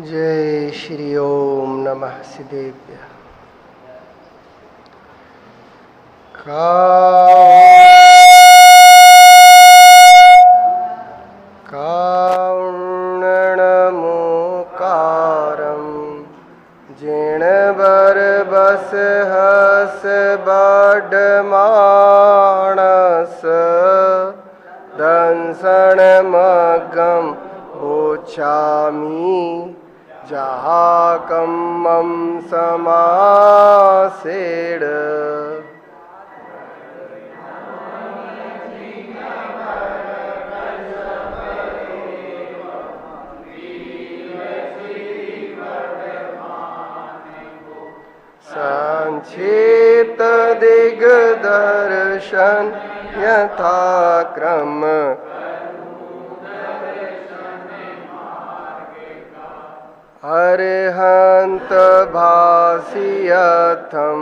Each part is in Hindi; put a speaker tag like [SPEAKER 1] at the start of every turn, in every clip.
[SPEAKER 1] जय श्री ओम नमः सिद्धेभ्य। कारणमुकारं जिण बर बस हस बड मानस दंसन मगम ओछामी जहा कम्मम समासेड़ संचेत दिग्दर्शन यथाक्रम अरहंत भासियथम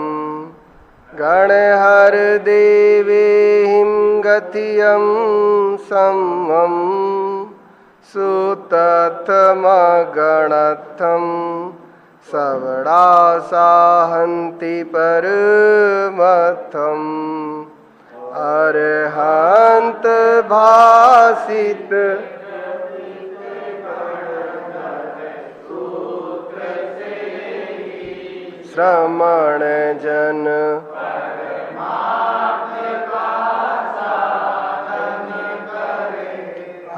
[SPEAKER 1] गणहर देवेहिं गतियं समं सुतथमगणथं सवडासाहन्ति परमथम अरहंत भासित श्रमण जन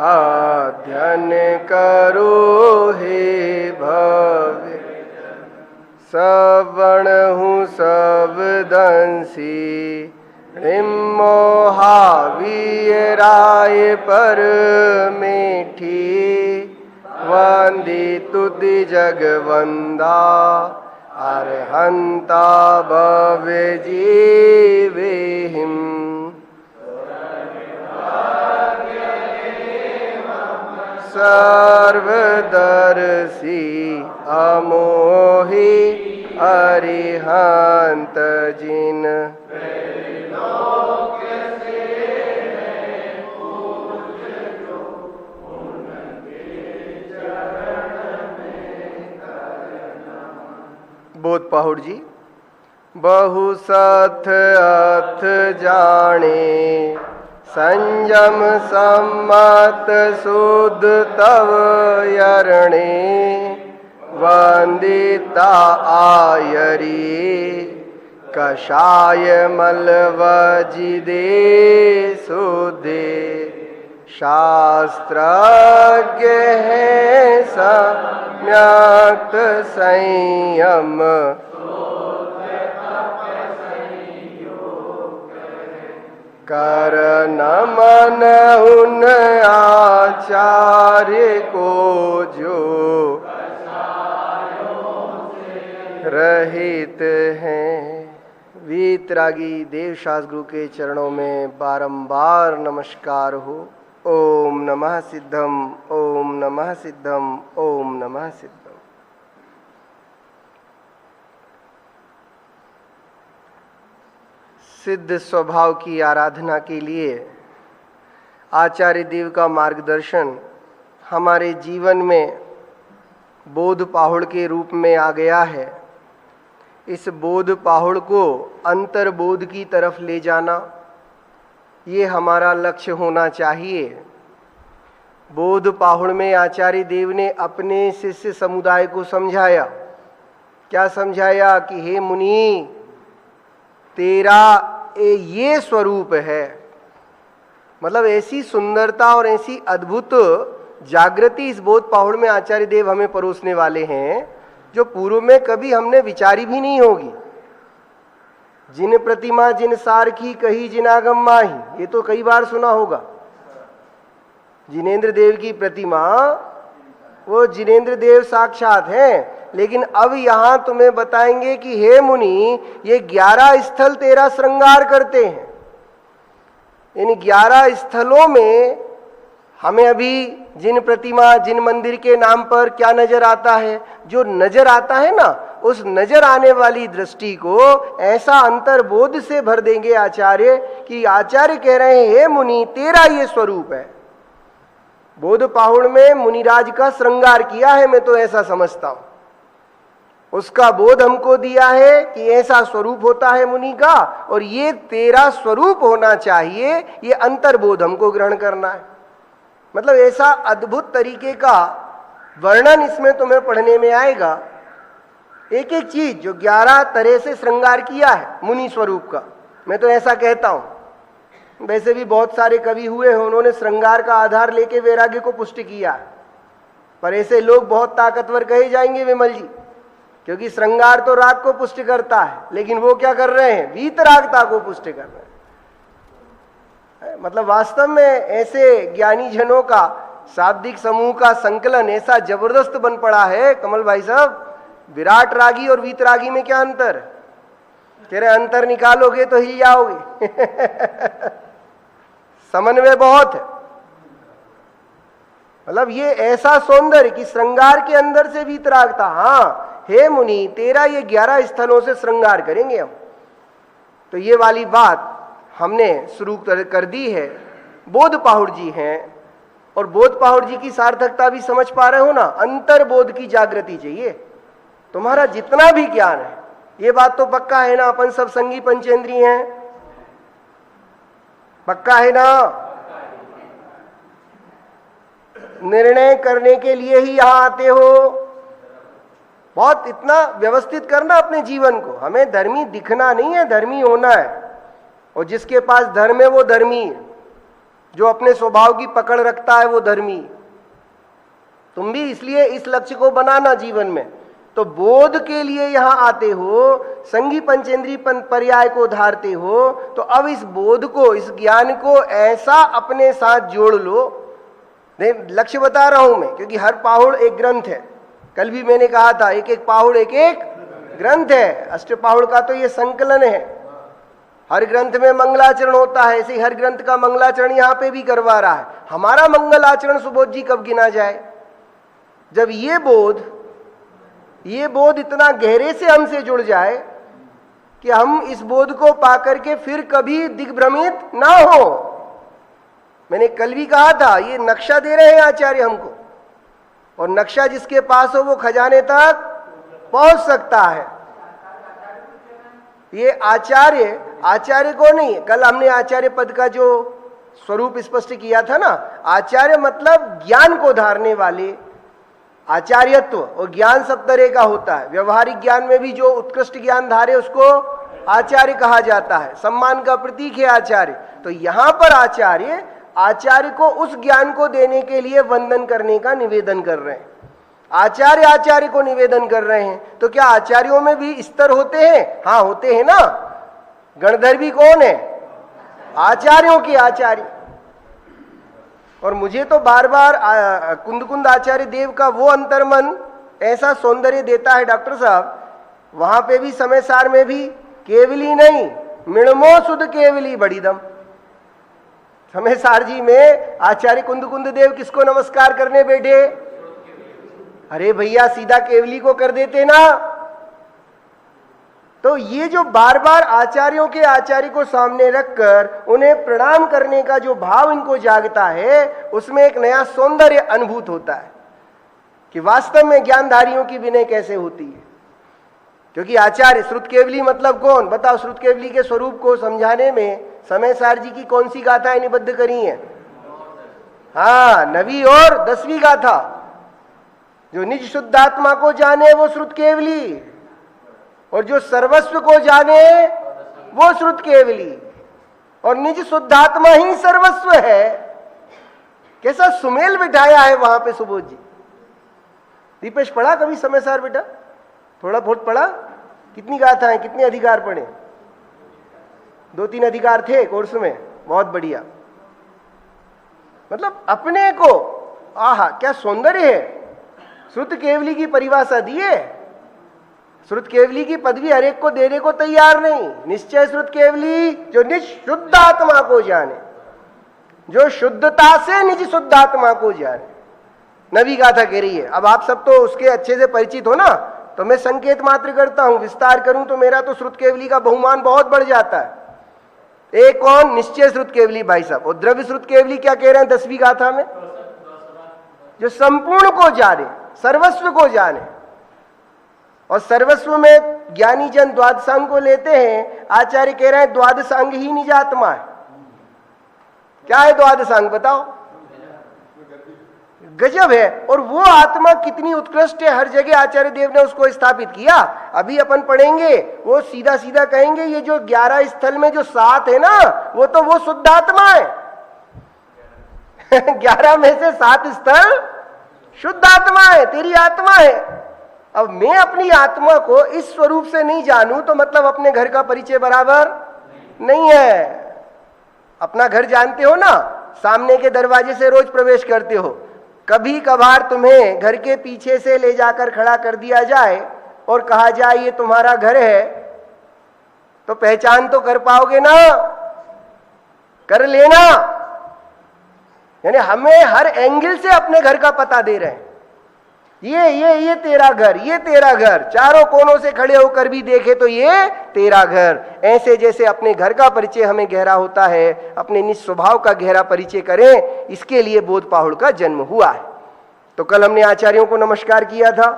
[SPEAKER 1] अध्ययन करो हे भव्य सवण हूँ सब दंसी मोहावीय राय पर मेठी वंदी तुति जगवंदा अरहंता भव्य जीवेहिं सर्वदर्शी अमोहि अरिहंत जिन बोध पहुड़ जी। बहु सथ अथ जाने संयम सम्मत शुद्ध तव यरणे वंदिता आयरी कषाय मलवजिदे सुदे शास्त्रज्ञ है सम्यक्त संयम कर नमन उन आचार्य को जो रहित हैं। वीतरागी देवशास गुरु के चरणों में बारंबार नमस्कार हो। ओम नमः सिद्धम, ओम नमः सिद्धम, ओम नमः सिद्धम। सिद्ध स्वभाव की आराधना के लिए आचार्य देव का मार्गदर्शन हमारे जीवन में बोध पाहुड़ के रूप में आ गया है। इस बोध पाहुड़ को अंतर्बोध की तरफ ले जाना, ये हमारा लक्ष्य होना चाहिए। बोध पाहुड़ में आचार्य देव ने अपने शिष्य समुदाय को समझाया। क्या समझाया? कि हे मुनि, तेरा ये स्वरूप है। मतलब ऐसी सुंदरता और ऐसी अद्भुत जागृति इस बोध पाहुड़ में आचार्य देव हमें परोसने वाले हैं, जो पूर्व में कभी हमने विचारी भी नहीं होगी। जिन प्रतिमा जिन सार की कही जिनागम माही, ये तो कई बार सुना होगा। जिनेंद्र देव की प्रतिमा, वो जिनेंद्र देव साक्षात हैं। लेकिन अब यहां तुम्हें बताएंगे कि हे मुनि, ये 11 स्थल तेरा श्रृंगार करते हैं। इन 11 स्थलों में हमें अभी जिन प्रतिमा, जिन मंदिर के नाम पर क्या नजर आता है, जो नजर आता है ना, उस नजर आने वाली दृष्टि को ऐसा अंतर्बोध से भर देंगे आचार्य कि आचार्य कह रहे हैं, हे मुनि तेरा ये स्वरूप है। बोध पाहुड़ में मुनिराज का श्रृंगार किया है, मैं तो ऐसा समझता हूं। उसका बोध हमको दिया है कि ऐसा स्वरूप होता है मुनि का, और ये तेरा स्वरूप होना चाहिए, ये अंतर्बोध हमको ग्रहण करना है। मतलब ऐसा अद्भुत तरीके का वर्णन इसमें तुम्हें पढ़ने में आएगा। एक एक चीज जो 11 तरह से श्रृंगार किया है मुनि स्वरूप का, मैं तो ऐसा कहता हूं। वैसे भी बहुत सारे कवि हुए हैं, उन्होंने श्रृंगार का आधार लेके वैराग्य को पुष्टि किया, पर ऐसे लोग बहुत ताकतवर कहे जाएंगे विमल जी, क्योंकि श्रृंगार तो राग को पुष्ट करता है, लेकिन वो क्या कर रहे हैं, वीतरागता को पुष्ट कर रहे हैं। मतलब वास्तव में ऐसे ज्ञानी जनों का शाब्दिक समूह का संकलन ऐसा जबरदस्त बन पड़ा है। कमल भाई साहब, विराट रागी और वीतरागी में क्या अंतर? तेरे अंतर निकालोगे तो हिल जाओगे। समन्वय बहुत है। मतलब ये ऐसा सौंदर्य कि श्रृंगार के अंदर से वीतरागता। हाँ हे मुनि, तेरा ये 11 स्थलों से श्रृंगार करेंगे हम। तो ये वाली बात हमने शुरू कर दी है। बोध पाहुड़ जी हैं, और बोध पाहुड़ जी की सार्थकता भी समझ पा रहे हो ना। अंतर्बोध की जागृति चाहिए। तुम्हारा जितना भी ज्ञान है, ये बात तो पक्का है ना, अपन सब संगी पंचेंद्रिय हैं, पक्का है ना। निर्णय करने के लिए ही यहां आते हो। बहुत इतना व्यवस्थित करना अपने जीवन को। हमें धर्मी दिखना नहीं है, धर्मी होना है। और जिसके पास धर्म है वो धर्मी है, जो अपने स्वभाव की पकड़ रखता है वो धर्मी। तुम भी इसलिए इस लक्ष्य को बनाना जीवन में। तो बोध के लिए यहां आते हो, संगी पंचेंद्रिय पर्याय को धारते हो, तो अब इस बोध को, इस ज्ञान को ऐसा अपने साथ जोड़ लो। लक्ष्य बता रहा हूं मैं, क्योंकि हर पाहुड़ एक ग्रंथ है। कल भी मैंने कहा था, एक एक पाहुड़ एक एक ग्रंथ है। अष्टपाहुड़ का तो ये संकलन है। हर ग्रंथ में मंगलाचरण होता है, ऐसे हर ग्रंथ का मंगलाचरण यहां पे भी करवा रहा है। हमारा मंगल आचरण सुबोध जी कब गिना जाए? जब ये बोध इतना गहरे से हमसे जुड़ जाए कि हम इस बोध को पाकर के फिर कभी दिग्भ्रमित ना हो। मैंने कल भी कहा था, ये नक्शा दे रहे हैं आचार्य हमको, और नक्शा जिसके पास हो वो खजाने तक पहुंच सकता है। ये आचार्य को नहीं। कल हमने आचार्य पद का जो स्वरूप स्पष्ट किया था ना, आचार्य मतलब ज्ञान को धारने वाले। आचार्यत्व और ज्ञान सब तरह का होता है। व्यवहारिक ज्ञान में भी जो उत्कृष्ट ज्ञान धारे उसको आचार्य कहा जाता है। सम्मान का प्रतीक है आचार्य। तो यहां पर आचार्य को उस ज्ञान को देने के लिए वंदन करने का निवेदन कर रहे हैं। आचार्य को निवेदन कर रहे हैं। तो क्या आचार्यों में भी स्तर होते हैं? हाँ होते हैं ना। गणधर्वी कौन है? आचार्यों के आचार्य। और मुझे तो बार बार कुंद आचार्य देव का वो अंतर्मन ऐसा सौंदर्य देता है डॉक्टर साहब। वहां पे भी समय सार में भी केवली नहीं, मिणमो सुध केवली बड़ीदम। समय सार जी में आचार्य कुंद देव किसको नमस्कार करने बैठे? अरे भैया सीधा केवली को कर देते ना। तो ये जो बार बार आचार्यों के आचार्य को सामने रखकर उन्हें प्रणाम करने का जो भाव इनको जागता है, उसमें एक नया सौंदर्य अनुभूत होता है कि वास्तव में ज्ञानधारियों की विनय कैसे होती है। क्योंकि आचार्य श्रुत केवली मतलब कौन? बताओ। श्रुत केवली के स्वरूप को समझाने में समय सार जी की कौन सी गाथाएं निबद्ध करी हैं? हाँ, 9वीं और 10वीं गाथा। जो निज शुद्धात्मा को जाने वो श्रुत केवली, और जो सर्वस्व को जाने वो श्रुत केवली, और निज शुद्धात्मा ही सर्वस्व है। कैसा सुमेल बिठाया है वहां पे सुबोध जी। दीपेश पढ़ा कभी समय सार बेटा? थोड़ा बहुत पढ़ा? कितनी गाथा है, कितने अधिकार पढ़े? 2-3 अधिकार थे कोर्स में। बहुत बढ़िया। मतलब अपने को, आहा क्या सौंदर्य है। श्रुत केवली की परिभाषा दी है। श्रुत केवली की पदवी हरेक को देने को तैयार नहीं। निश्चय श्रुत केवली जो निज शुद्ध आत्मा को जाने। जो शुद्धता से निज शुद्धात्मा को जाने। नवी गाथा कह रही है। अब आप सब तो उसके अच्छे से परिचित हो ना, तो मैं संकेत मात्र करता हूं, विस्तार करूं तो मेरा तो श्रुत केवली का बहुमान बहुत बढ़ जाता है। एक कौन? निश्चय श्रुत केवली भाई साहब। और द्रव्य श्रुत केवली क्या कह रहे हैं 10वीं गाथा में? जो संपूर्ण को जाने, सर्वस्व को जाने। और सर्वस्व में ज्ञानी जन द्वादशांग को लेते हैं। आचार्य कह रहे हैं द्वादशांग ही निज आत्मा है। क्या है द्वादशांग बताओ? गजब है। और वो आत्मा कितनी उत्कृष्ट है, हर जगह आचार्य देव ने उसको स्थापित किया। अभी अपन पढ़ेंगे, वो सीधा सीधा कहेंगे ये जो 11 स्थल में जो 7 है ना, वो तो वो शुद्ध आत्मा है। 11 में से 7 स्थल शुद्ध आत्मा है, तेरी आत्मा है। अब मैं अपनी आत्मा को इस स्वरूप से नहीं जानूं तो मतलब अपने घर का परिचय बराबर नहीं है। अपना घर जानते हो ना, सामने के दरवाजे से रोज प्रवेश करते हो। कभी कभार तुम्हें घर के पीछे से ले जाकर खड़ा कर दिया जाए और कहा जाए ये तुम्हारा घर है, तो पहचान तो कर पाओगे ना? कर लेना। यानी हमें हर एंगल से अपने घर का पता दे रहे हैं। ये तेरा घर, ये तेरा घर। चारों कोनों से खड़े होकर भी देखे तो ये तेरा घर। ऐसे जैसे अपने घर का परिचय हमें गहरा होता है, अपने निज स्वभाव का गहरा परिचय करें, इसके लिए बोध पाहुड़ का जन्म हुआ है। तो कल हमने आचार्यों को नमस्कार किया था।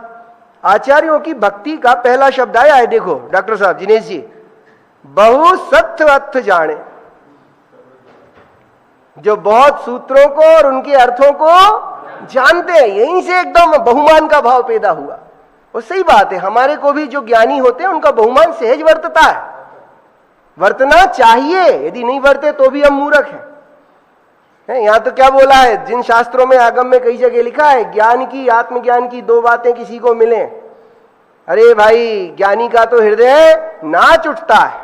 [SPEAKER 1] आचार्यों की भक्ति का पहला शब्द आया है, देखो डॉक्टर साहब, जिनेश जी, बहु सत्य अर्थ जाने। जो बहुत सूत्रों को और उनके अर्थों को जानते हैं, यहीं से एकदम बहुमान का भाव पैदा हुआ। और सही बात है, हमारे को भी जो ज्ञानी होते हैं उनका बहुमान सहज वर्तता है, वर्तना चाहिए। यदि नहीं वर्ते तो भी हम मूर्ख हैं। यहां तो क्या बोला है, जिन शास्त्रों में आगम में कई जगह लिखा है, ज्ञान की आत्मज्ञान की 2 बातें किसी को मिले। अरे भाई, ज्ञानी का तो हृदय नाच उठता है।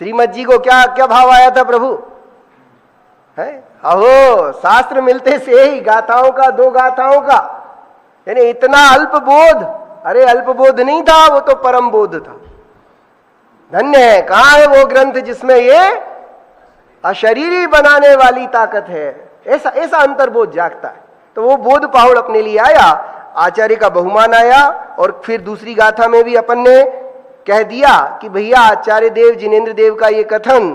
[SPEAKER 1] श्रीमद जी को क्या क्या भाव आया था प्रभु है? अहो, शास्त्र मिलते से ही गाथाओं का, 2 गाथाओं का, यानी इतना अल्प बोध। अरे अल्प बोध नहीं था, वो तो परम बोध था। धन्य है, कहां है वो ग्रंथ जिसमें ये अशरीरी बनाने वाली ताकत है। ऐसा ऐसा अंतर्बोध जागता है। तो वो बोध पाहुड़ अपने लिए आया, आचार्य का बहुमान आया। और फिर दूसरी गाथा में भी अपन ने कह दिया कि भैया आचार्य देव जिनेन्द्र देव का ये कथन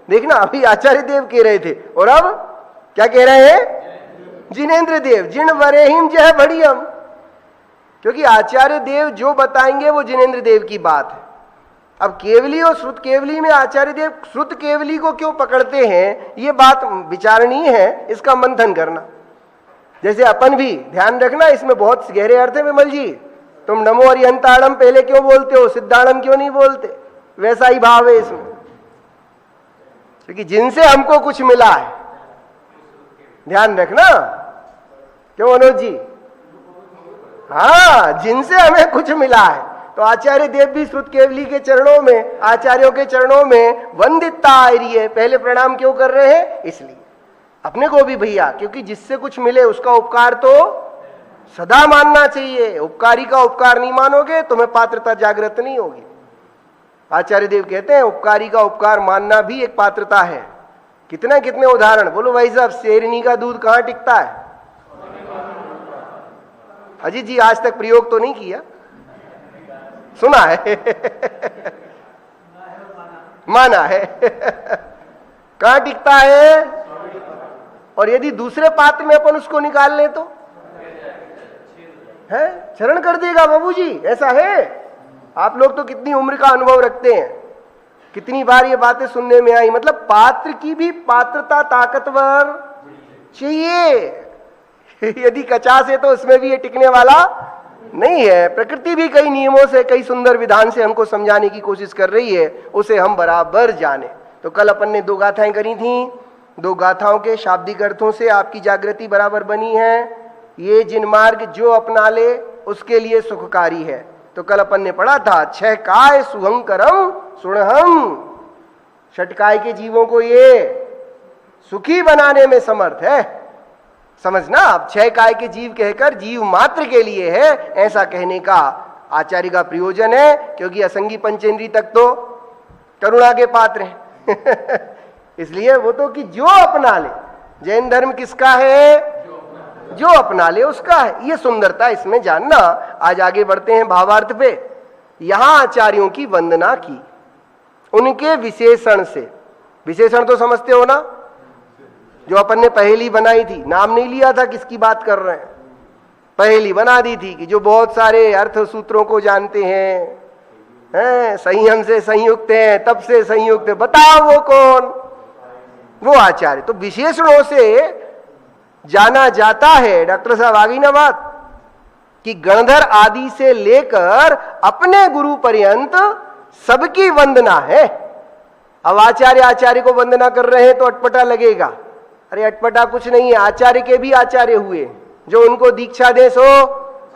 [SPEAKER 1] देखना, अभी आचार्य देव कह रहे थे और अब क्या कह रहे हैं? जिनेन्द्र देव। जिन वरेहिम जय बढ़ियम। क्योंकि आचार्य देव जो बताएंगे वो जिनेन्द्र देव की बात है। अब केवली और श्रुत केवली में आचार्य देव श्रुत केवली को क्यों पकड़ते हैं, ये बात विचारणीय है, इसका मंथन करना। जैसे अपन भी ध्यान रखना, इसमें बहुत गहरे अर्थ है। विमल जी, तुम नमो अरिहंताड़म पहले क्यों बोलते हो, सिद्धाड़म क्यों नहीं बोलते? वैसा ही भाव है इसमें, क्योंकि जिनसे हमको कुछ मिला है, ध्यान रखना। क्यों मनोज जी? हाँ, जिनसे हमें कुछ मिला है। तो आचार्य देव भी श्रुत केवली के चरणों में, आचार्यों के चरणों में वंदिता आ रही है। पहले प्रणाम क्यों कर रहे हैं? इसलिए अपने को भी भैया, क्योंकि जिससे कुछ मिले उसका उपकार तो सदा मानना चाहिए। उपकारी का उपकार नहीं मानोगे तुम्हें पात्रता जागृत नहीं होगी। आचार्य देव कहते हैं उपकारी का उपकार मानना भी एक पात्रता है। कितने कितने उदाहरण बोलो भाई साहब। शेरनी का दूध कहां टिकता है? अजीत जी आज तक प्रयोग तो नहीं किया, सुना है माना है कहां टिकता है? और यदि दूसरे पात्र में अपन उसको निकाल ले तो है क्षरण कर देगा बाबूजी। ऐसा है? आप लोग तो कितनी उम्र का अनुभव रखते हैं, कितनी बार ये बातें सुनने में आई। मतलब पात्र की भी पात्रता ताकतवर चाहिए। यदि कचास है तो उसमें भी ये टिकने वाला नहीं है। प्रकृति भी कई नियमों से, कई सुंदर विधान से हमको समझाने की कोशिश कर रही है, उसे हम बराबर जाने। तो कल अपन ने 2 गाथाएं करी थी, 2 गाथाओं के शाब्दिक अर्थों से आपकी जागृति बराबर बनी है। ये जिन मार्ग जो अपना ले उसके लिए सुखकारी है। तो कल अपन ने पढ़ा था 6 काय सुहंकरम सुणहम। षटकाय के जीवों को ये सुखी बनाने में समर्थ है। समझना, अब 6 काय के जीव कहकर जीव मात्र के लिए है, ऐसा कहने का आचार्य का प्रयोजन है। क्योंकि असंगी पंचेंद्री तक तो करुणा के पात्र हैं इसलिए वो तो कि जो अपना ले, जैन धर्म किसका है? जो अपना ले उसका है। ये सुंदरता इसमें जानना। आज आगे बढ़ते हैं भावार्थ पे। यहां आचार्यों की वंदना की उनके विशेषण से। विशेषण तो समझते हो ना, जो अपन ने पहेली बनाई थी, नाम नहीं लिया था किसकी बात कर रहे हैं, पहेली बना दी थी कि जो बहुत सारे अर्थ सूत्रों को जानते हैं, संयम से संयुक्त हैं, तप से संयुक्त है, बताओ वो कौन? वो आचार्य। तो विशेषणों से जाना जाता है, डॉक्टर साहब आ गई ना बात, कि गणधर आदि से लेकर अपने गुरु पर्यंत सबकी वंदना है। अब आचार्य को वंदना कर रहे हैं तो अटपटा लगेगा। अरे अटपटा कुछ नहीं है, आचार्य के भी आचार्य हुए, जो उनको दीक्षा दे सो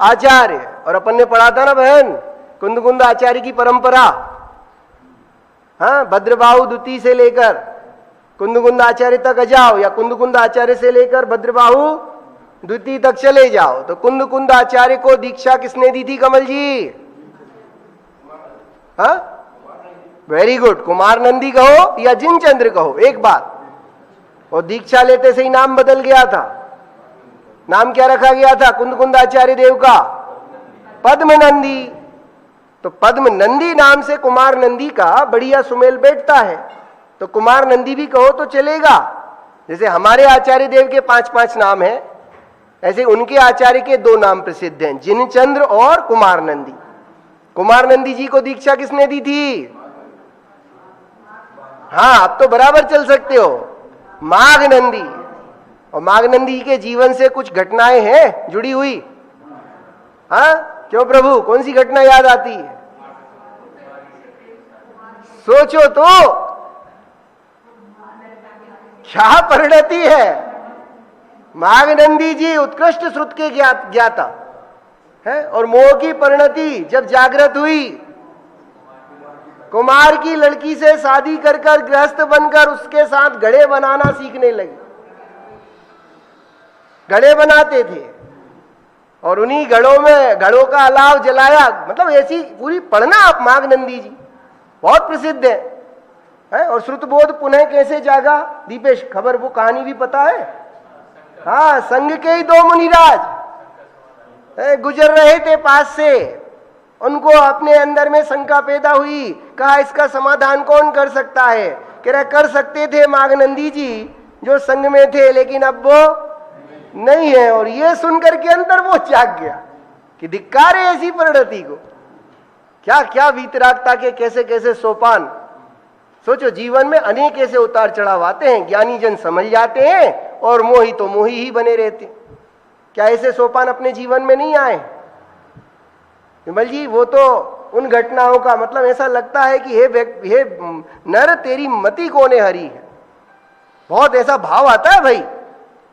[SPEAKER 1] आचार्य। और अपन ने पढ़ा था ना बहन, कुंद आचार्य की परंपरा। हाँ, भद्रबाहु द्वितीय से लेकर कुंद आचार्य तक जाओ, या कुंद आचार्य से लेकर भद्रबाहु द्वितीय तक चले जाओ। तो कुंद आचार्य को दीक्षा किसने दी थी कमल जी? हाँ, वेरी गुड। कुमार नंदी कहो या जिनचंद्र कहो, एक बात। और दीक्षा लेते से ही नाम बदल गया था। नाम क्या रखा गया था कुंद आचार्य देव का? पद्म नंदी। तो पद्म नंदी नाम से कुमार नंदी का बढ़िया सुमेल बैठता है, तो कुमार नंदी भी कहो तो चलेगा। जैसे हमारे आचार्य देव के 5 नाम हैं, ऐसे उनके आचार्य के 2 नाम प्रसिद्ध हैं, जिनचंद्र और कुमार नंदी। कुमार नंदी जी को दीक्षा किसने दी थी? हाँ, अब तो बराबर चल सकते हो, माघ नंदी। और माघ नंदी के जीवन से कुछ घटनाएं हैं जुड़ी हुई। हाँ, क्यों प्रभु, कौन सी घटना याद आती है? सोचो तो, क्या परिणति है। माघ नंदी जी उत्कृष्ट श्रुत के ज्ञाता है, और मोह की परिणति जब जागृत हुई, कुमार की लड़की से शादी कर गृहस्थ बनकर उसके साथ घड़े बनाना सीखने लगे। घड़े बनाते थे और उन्हीं घड़ों का अलाव जलाया। मतलब ऐसी पूरी पढ़ना आप, माघ नंदी जी बहुत प्रसिद्ध है। और श्रुतबोध पुनः कैसे जागा, दीपेश खबर, वो कहानी भी पता है? हाँ, संघ के ही 2 मुनिराज गुजर रहे थे पास से, उनको अपने अंदर में शंका पैदा हुई। कहा इसका समाधान कौन कर सकता है? कह रहे कर सकते थे माघ नंदी जी, जो संघ में थे, लेकिन अब वो नहीं है। और ये सुनकर के अंदर वो जाग गया कि धिक्कार है ऐसी परिणति को। क्या क्या वीतरागता के कैसे कैसे सोपान। सोचो, जीवन में अनेक ऐसे उतार चढ़ाव आते हैं, ज्ञानी जन समझ जाते हैं और मोही तो मोही ही बने रहते। क्या ऐसे सोपान अपने जीवन में नहीं आए? विमल जी, वो तो उन घटनाओं का मतलब ऐसा लगता है कि हे नर तेरी मति कोने हरी है। बहुत ऐसा भाव आता है भाई,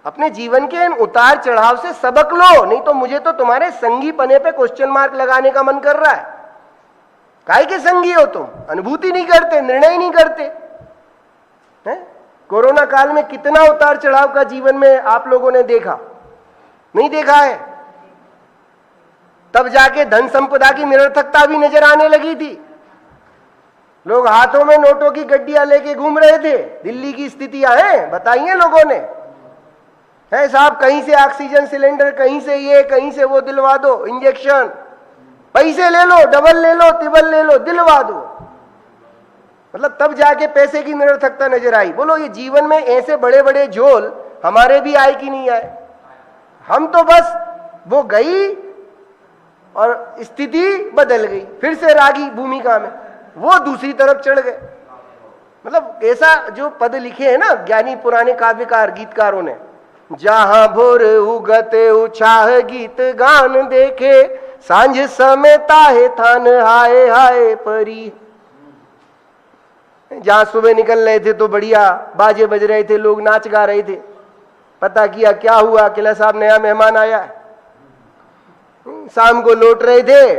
[SPEAKER 1] अपने जीवन के इन उतार चढ़ाव से सबक लो, नहीं तो मुझे तो तुम्हारे संगी पने पे क्वेश्चन मार्क लगाने का मन कर रहा है। काहे के संगी हो तुम? अनुभूति नहीं करते, निर्णय नहीं करते हैं? कोरोना काल में कितना उतार चढ़ाव का जीवन में आप लोगों ने देखा, नहीं देखा है? तब जाके धन संपदा की निरर्थकता भी नजर आने लगी थी। लोग हाथों में नोटों की गड्डियां लेके घूम रहे थे। दिल्ली की स्थितियां हैं, बताइए लोगों ने, है साहब, कहीं से ऑक्सीजन सिलेंडर, कहीं से ये, कहीं से वो दिलवा दो, इंजेक्शन, पैसे ले लो, डबल ले लो, ट्रिपल ले लो, दिलवा दो। मतलब तब जाके पैसे की निरर्थकता नजर आई। बोलो, ये जीवन में ऐसे बड़े बड़े झोल हमारे भी आए कि नहीं आए? हम तो बस वो गई और स्थिति बदल गई, फिर से रागी भूमिका में वो दूसरी तरफ चढ़ गए। मतलब ऐसा जो पद लिखे हैं ना ज्ञानी पुराने काव्यकार गीतकारों ने, जहां भोर उगते उछाह गीत गान देखे, सांझ समय ताहे थान हाय हाय परी। जहां सुबह निकल रहे थे तो बढ़िया बाजे बज रहे थे, लोग नाच गा रहे थे। पता किया क्या हुआ, किला साहब नया मेहमान आया है। शाम को लौट रहे थे,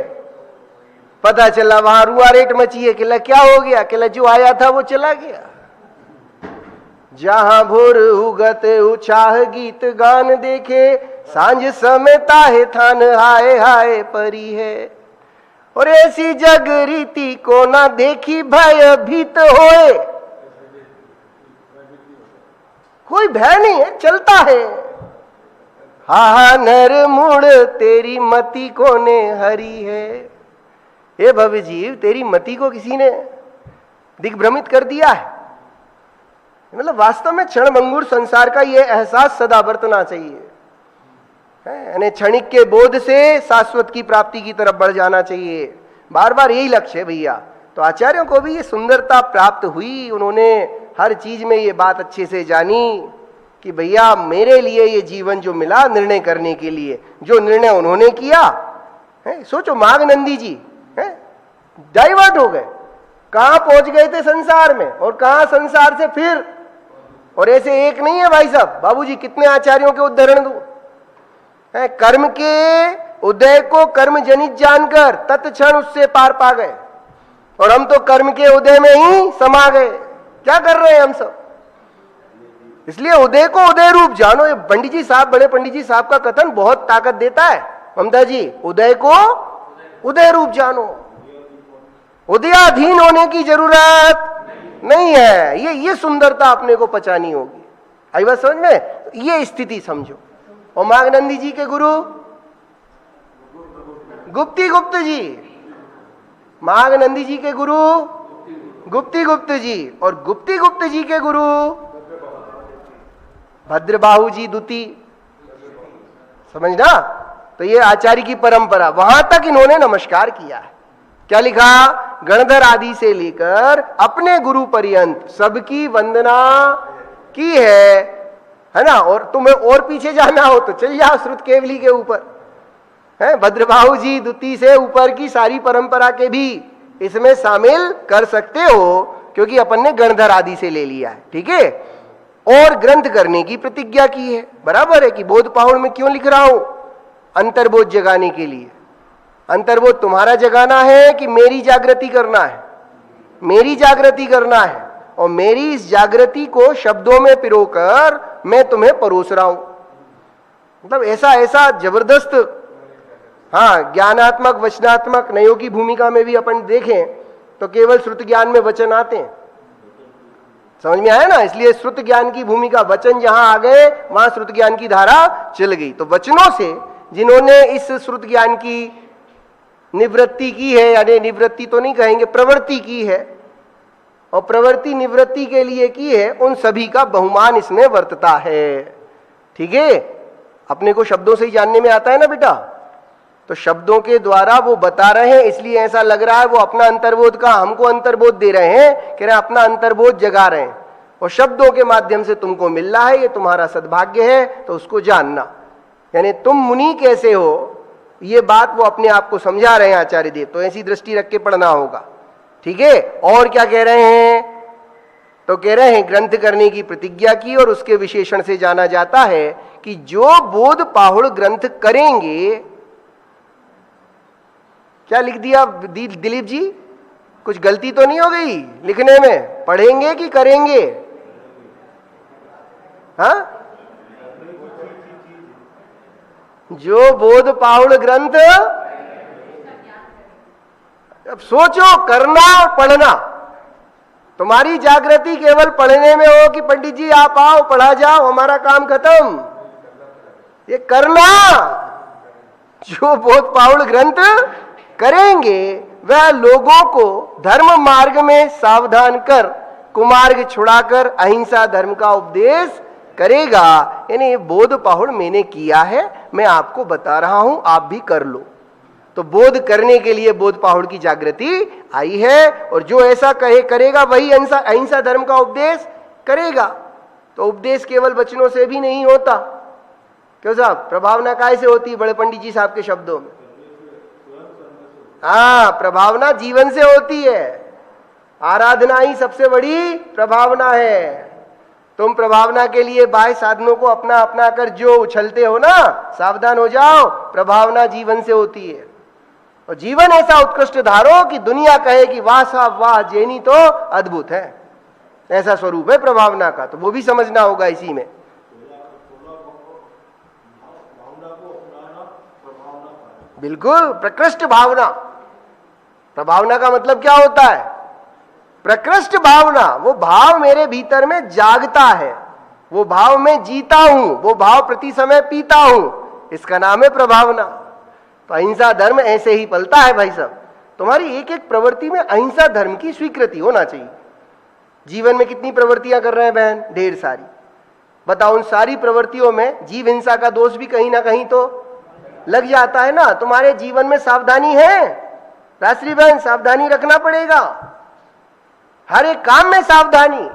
[SPEAKER 1] पता चला वहां रुआ रेट मची है। किला क्या हो गया? किला जो आया था वो चला गया। जहां भोर उगत उछाह गीत गान देखे, सांझ समय ताहे थान हाय हाय परी है। और ऐसी जग रीति को ना देखी भय भीत होए। कोई भय नहीं है, चलता है। हा नर मुड़ तेरी मति को ने हरी है। हे भव्य जीव, तेरी मति को किसी ने दिग्भ्रमित कर दिया है। मतलब वास्तव में क्षणभंगुर संसार का यह एहसास सदा बरतना चाहिए, यानी क्षणिक के बोध से शाश्वत की प्राप्ति की तरफ बढ़ जाना चाहिए। बार बार यही लक्ष्य है भैया। तो आचार्यों को भी ये सुंदरता प्राप्त हुई, उन्होंने हर चीज में ये बात अच्छे से जानी कि भैया मेरे लिए ये जीवन जो मिला निर्णय करने के लिए, जो निर्णय उन्होंने किया है। सोचो माघनंदी जी डाइवर्ट हो गए, कहां पहुंच गए थे संसार में, और कहां संसार से फिर। और ऐसे एक नहीं है भाई साहब, बाबूजी कितने आचार्यों के उदाहरण दूं। कर्म के उदय को कर्म जनित जानकर तत्क्षण उससे पार पा गए, और हम तो कर्म के उदय में ही समा गए। क्या कर रहे हैं हम सब? इसलिए उदय को उदय रूप जानो। ये पंडित जी साहब, बड़े पंडित जी साहब का कथन बहुत ताकत देता है ममता जी। उदय को उदय रूप जानो, उदयाधीन होने की जरूरत नहीं है। ये सुंदरता अपने को पहचानी होगी। आई बात समझ में? ये स्थिति समझो। और माघनंदी जी के गुरु गुप्ती गुप्त जी, माघनंदी जी के गुरु गुप्ती गुप्त जी, और गुप्ती गुप्त जी के गुरु भद्रबाहु जी द्वितीय। समझना? तो ये आचार्य की परंपरा, वहां तक इन्होंने नमस्कार किया है। क्या लिखा? गणधर आदि से लेकर अपने गुरु पर्यंत सबकी वंदना की है ना। और तुम्हें और पीछे जाना हो तो चल जाओ श्रुत केवली के ऊपर, है भद्रबाहु जी द्वितीय से ऊपर की सारी परंपरा के भी इसमें शामिल कर सकते हो, क्योंकि अपन ने गणधर आदि से ले लिया है। ठीक है। और ग्रंथ करने की प्रतिज्ञा की है। बराबर है कि बोध पाहुण में क्यों लिख रहा हूं? अंतर्बोध जगाने के लिए। अंतर्बोध तुम्हारा जगाना है कि मेरी जागृति करना है? मेरी जागृति करना है, और मेरी इस जागृति को शब्दों में पिरोकर मैं तुम्हें परोस रहा हूं। मतलब ऐसा ऐसा जबरदस्त, हाँ, ज्ञानात्मक वचनात्मक नयों की भूमिका में भी अपन देखें तो केवल श्रुत ज्ञान में वचन आते हैं। समझ में आया ना? इसलिए श्रुत ज्ञान की भूमिका, वचन जहां आ गए वहां श्रुत ज्ञान की धारा चल गई। तो वचनों से जिन्होंने इस श्रुत ज्ञान की निवृत्ति की है, यानी निवृत्ति तो नहीं कहेंगे, प्रवृत्ति की है, और प्रवृत्ति निवृत्ति के लिए की है, उन सभी का बहुमान इसमें वर्तता है। ठीक है। अपने को शब्दों से ही जानने में आता है ना बेटा, तो शब्दों के द्वारा वो बता रहे हैं, इसलिए ऐसा लग रहा है वो अपना अंतर्बोध का हमको अंतर्बोध दे रहे हैं, कह रहे हैं अपना अंतर्बोध जगा रहे हैं, और शब्दों के माध्यम से तुमको मिल रहा है, ये तुम्हारा सद्भाग्य है, तो उसको जानना। यानी तुम मुनि कैसे हो, ये बात वो अपने आप को समझा रहे हैं आचार्य देव। तो ऐसी दृष्टि रख के पढ़ना होगा। ठीक है। और क्या कह रहे हैं? तो कह रहे हैं ग्रंथ करने की प्रतिज्ञा की, और उसके विशेषण से जाना जाता है कि जो बोध पाहुड़ ग्रंथ करेंगे। क्या लिख दिया दिलीप जी? कुछ गलती तो नहीं हो गई लिखने में? पढ़ेंगे कि करेंगे? हाँ, जो बोध पाहुड़ ग्रंथ, अब सोचो, करना और पढ़ना। तुम्हारी जागृति केवल पढ़ने में हो कि पंडित जी आप आओ पढ़ा जाओ हमारा काम खत्म। ये करना, जो बोध पाहुड़ ग्रंथ करेंगे वह लोगों को धर्म मार्ग में सावधान कर कुमार्ग छुड़ाकर अहिंसा धर्म का उपदेश करेगा। यानी ये बोध पाहुड़ मैंने किया है, मैं आपको बता रहा हूं, आप भी कर लो। तो बोध करने के लिए बोध पाहुड़ की जागृति आई है, और जो ऐसा कहे करेगा वही अहिंसा धर्म का उपदेश करेगा। तो उपदेश केवल वचनों से भी नहीं होता। क्यों साहब? प्रभावना काय से होती है? बड़े पंडित जी साहब के शब्दों में, हाँ, प्रभावना जीवन से होती है। आराधना ही सबसे बड़ी प्रभावना है। तुम प्रभावना के लिए बाह्य साधनों को अपना अपना कर जो उछलते हो ना, सावधान हो जाओ, प्रभावना जीवन से होती है। और जीवन ऐसा उत्कृष्ट धारो कि दुनिया कहे कि वाह साहब वाह, जैनी तो अद्भुत है। ऐसा स्वरूप है प्रभावना का, तो वो भी समझना होगा इसी में। बिल्कुल, प्रकृष्ट भावना। प्रभावना का मतलब क्या होता है? प्रकृष्ट भावना। वो भाव मेरे भीतर में जागता है, वो भाव में जीता हूं, वो भाव प्रति समय पीता हूं, इसका नाम है प्रभावना। तो अहिंसा धर्म ऐसे ही पलता है भाई साहब। तुम्हारी एक एक प्रवृत्ति में अहिंसा धर्म की स्वीकृति होना चाहिए। जीवन में कितनी प्रवृत्तियां कर रहे हैं बहन? ढेर सारी। बताओ, उन सारी प्रवृत्तियों में जीव हिंसा का दोष भी कहीं ना कहीं तो लग जाता है ना। तुम्हारे जीवन में सावधानी है रात्रि बहन, सावधानी रखना पड़ेगा, हर एक काम में सावधानी।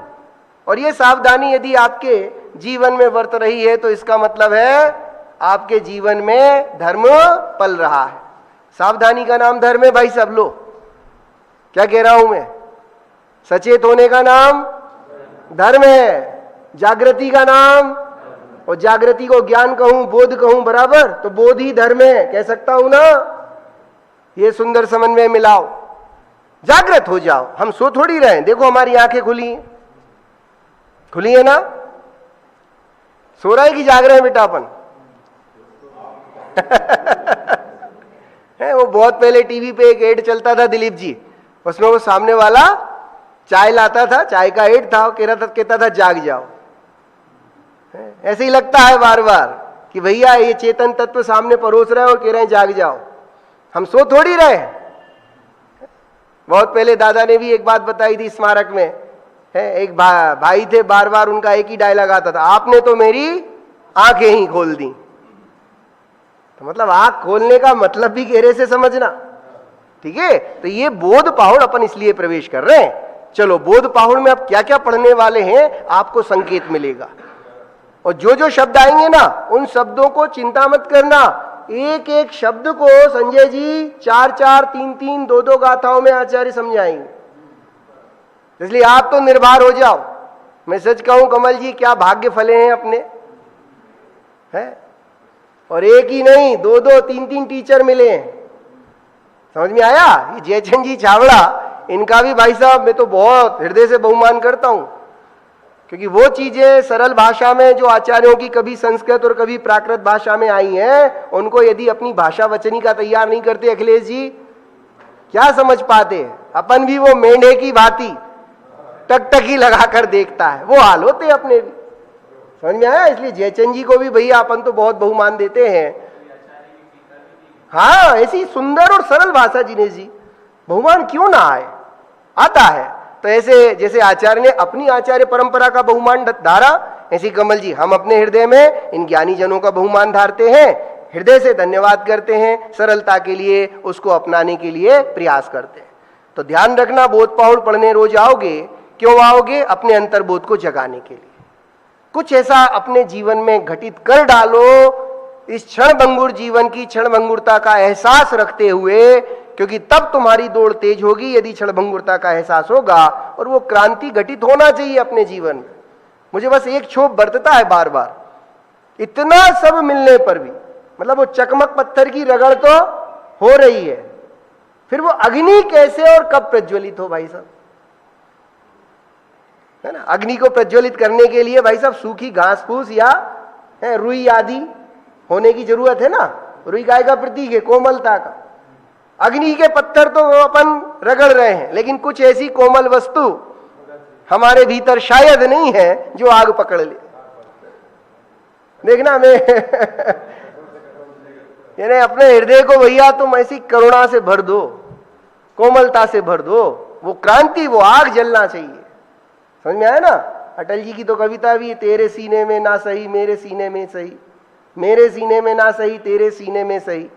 [SPEAKER 1] और ये सावधानी यदि आपके जीवन में वर्त रही है तो इसका मतलब है आपके जीवन में धर्म पल रहा है। सावधानी का नाम धर्म है भाई सब लोग। क्या कह रहा हूं मैं? सचेत होने का नाम धर्म है, जागृति का नाम, और जागृति को ज्ञान कहूं, बोध कहूं बराबर, तो बोध ही धर्म है, कह सकता हूं ना। ये सुंदर समन्वय मिलाओ, जागृत हो जाओ। हम सो थोड़ी रहे, देखो हमारी आंखें खुली हैं, खुली है ना? सो रहा है कि जाग रहे हैं बेटा अपन? है वो बहुत पहले टीवी पे एक एड चलता था दिलीप जी, उसमें वो सामने वाला चाय लाता था, चाय का एड था, कहता था जाग जाओ। ऐसे ही लगता है बार बार कि भैया ये चेतन तत्व सामने परोस रहे हैं और कह रहे हैं जाग जाओ। हम सो थोड़ी रहे। बहुत पहले दादा ने भी एक बात बताई थी स्मारक में, है एक भाई थे, बार बार उनका एक ही डायलॉग आता था, आपने तो मेरी आंखें ही खोल दी। तो मतलब आंख खोलने का मतलब भी गहरे से समझना, ठीक है? तो ये बोध पाहुड़ अपन इसलिए प्रवेश कर रहे हैं। चलो, बोध पाहुड़ में अब क्या क्या पढ़ने वाले हैं आपको संकेत मिलेगा, और जो जो शब्द आएंगे ना उन शब्दों को चिंता मत करना। एक एक शब्द को संजय जी 4-4, 3-3, 2-2 गाथाओं में आचार्य समझाएंगे, इसलिए आप तो निर्भर हो जाओ। मैं सच कहूं कमल जी, क्या भाग्य फले हैं अपने, हैं? और एक ही नहीं, 2-2, 3-3 टीचर मिले हैं। समझ में आया? ये जयचंद जी छावड़ा, इनका भी भाई साहब मैं तो बहुत हृदय से बहुमान करता हूं, क्योंकि वो चीजें सरल भाषा में जो आचार्यों की कभी संस्कृत और कभी प्राकृत भाषा में आई हैं, उनको यदि अपनी भाषा वचनी का तैयार नहीं करते अखिलेश जी, क्या समझ पाते? अपन भी वो मेंढे की भांति टकटकी लगाकर देखता है, वो हाल होते अपने भी। समझ में आया? इसलिए जयचंद जी को भी भैया अपन तो बहुत बहुमान देते हैं। हाँ, ऐसी सुंदर और सरल भाषा जिनेश जी, बहुमान क्यों ना आए, आता है। तो ऐसे जैसे आचार्य ने अपनी आचार्य परंपरा का बहुमान धारा, ऐसी कमल जी हम अपने हृदय में इन ज्ञानी जनों का बहुमान धारते हैं, हृदय से धन्यवाद करते हैं, सरलता के लिए उसको अपनाने के लिए प्रयास करते हैं। तो ध्यान रखना, बोध पाहुड़ पढ़ने रोज आओगे। क्यों आओगे? अपने अंतर्बोध को जगाने के लिए। कुछ ऐसा अपने जीवन में घटित कर डालो, इस क्षणभंगुर जीवन की क्षणभंगुरता का एहसास रखते हुए, क्योंकि तब तुम्हारी दौड़ तेज होगी यदि क्षणभंगुरता का एहसास होगा। और वो क्रांति घटित होना चाहिए अपने जीवन में। मुझे बस एक क्षोभ बरतता है बार बार, इतना सब मिलने पर भी, मतलब वो चकमक पत्थर की रगड़ तो हो रही है, फिर वो अग्नि कैसे और कब प्रज्वलित हो भाई साहब, है ना? अग्नि को प्रज्वलित करने के लिए भाई साहब सूखी घास फूस या रुई आदि होने की जरूरत है ना। रुई गाय का प्रतीक है, कोमलता का। अग्नि के पत्थर तो अपन रगड़ रहे हैं, लेकिन कुछ ऐसी कोमल वस्तु हमारे भीतर शायद नहीं है जो आग पकड़ ले। देखना मैं यानी अपने हृदय को भैया तुम ऐसी करुणा से भर दो, कोमलता से भर दो, वो क्रांति, वो आग जलना चाहिए। समझ में आया ना? अटल जी की तो कविता भी, तेरे सीने में ना सही मेरे सीने में सही, मेरे सीने में ना सही तेरे सीने में सही,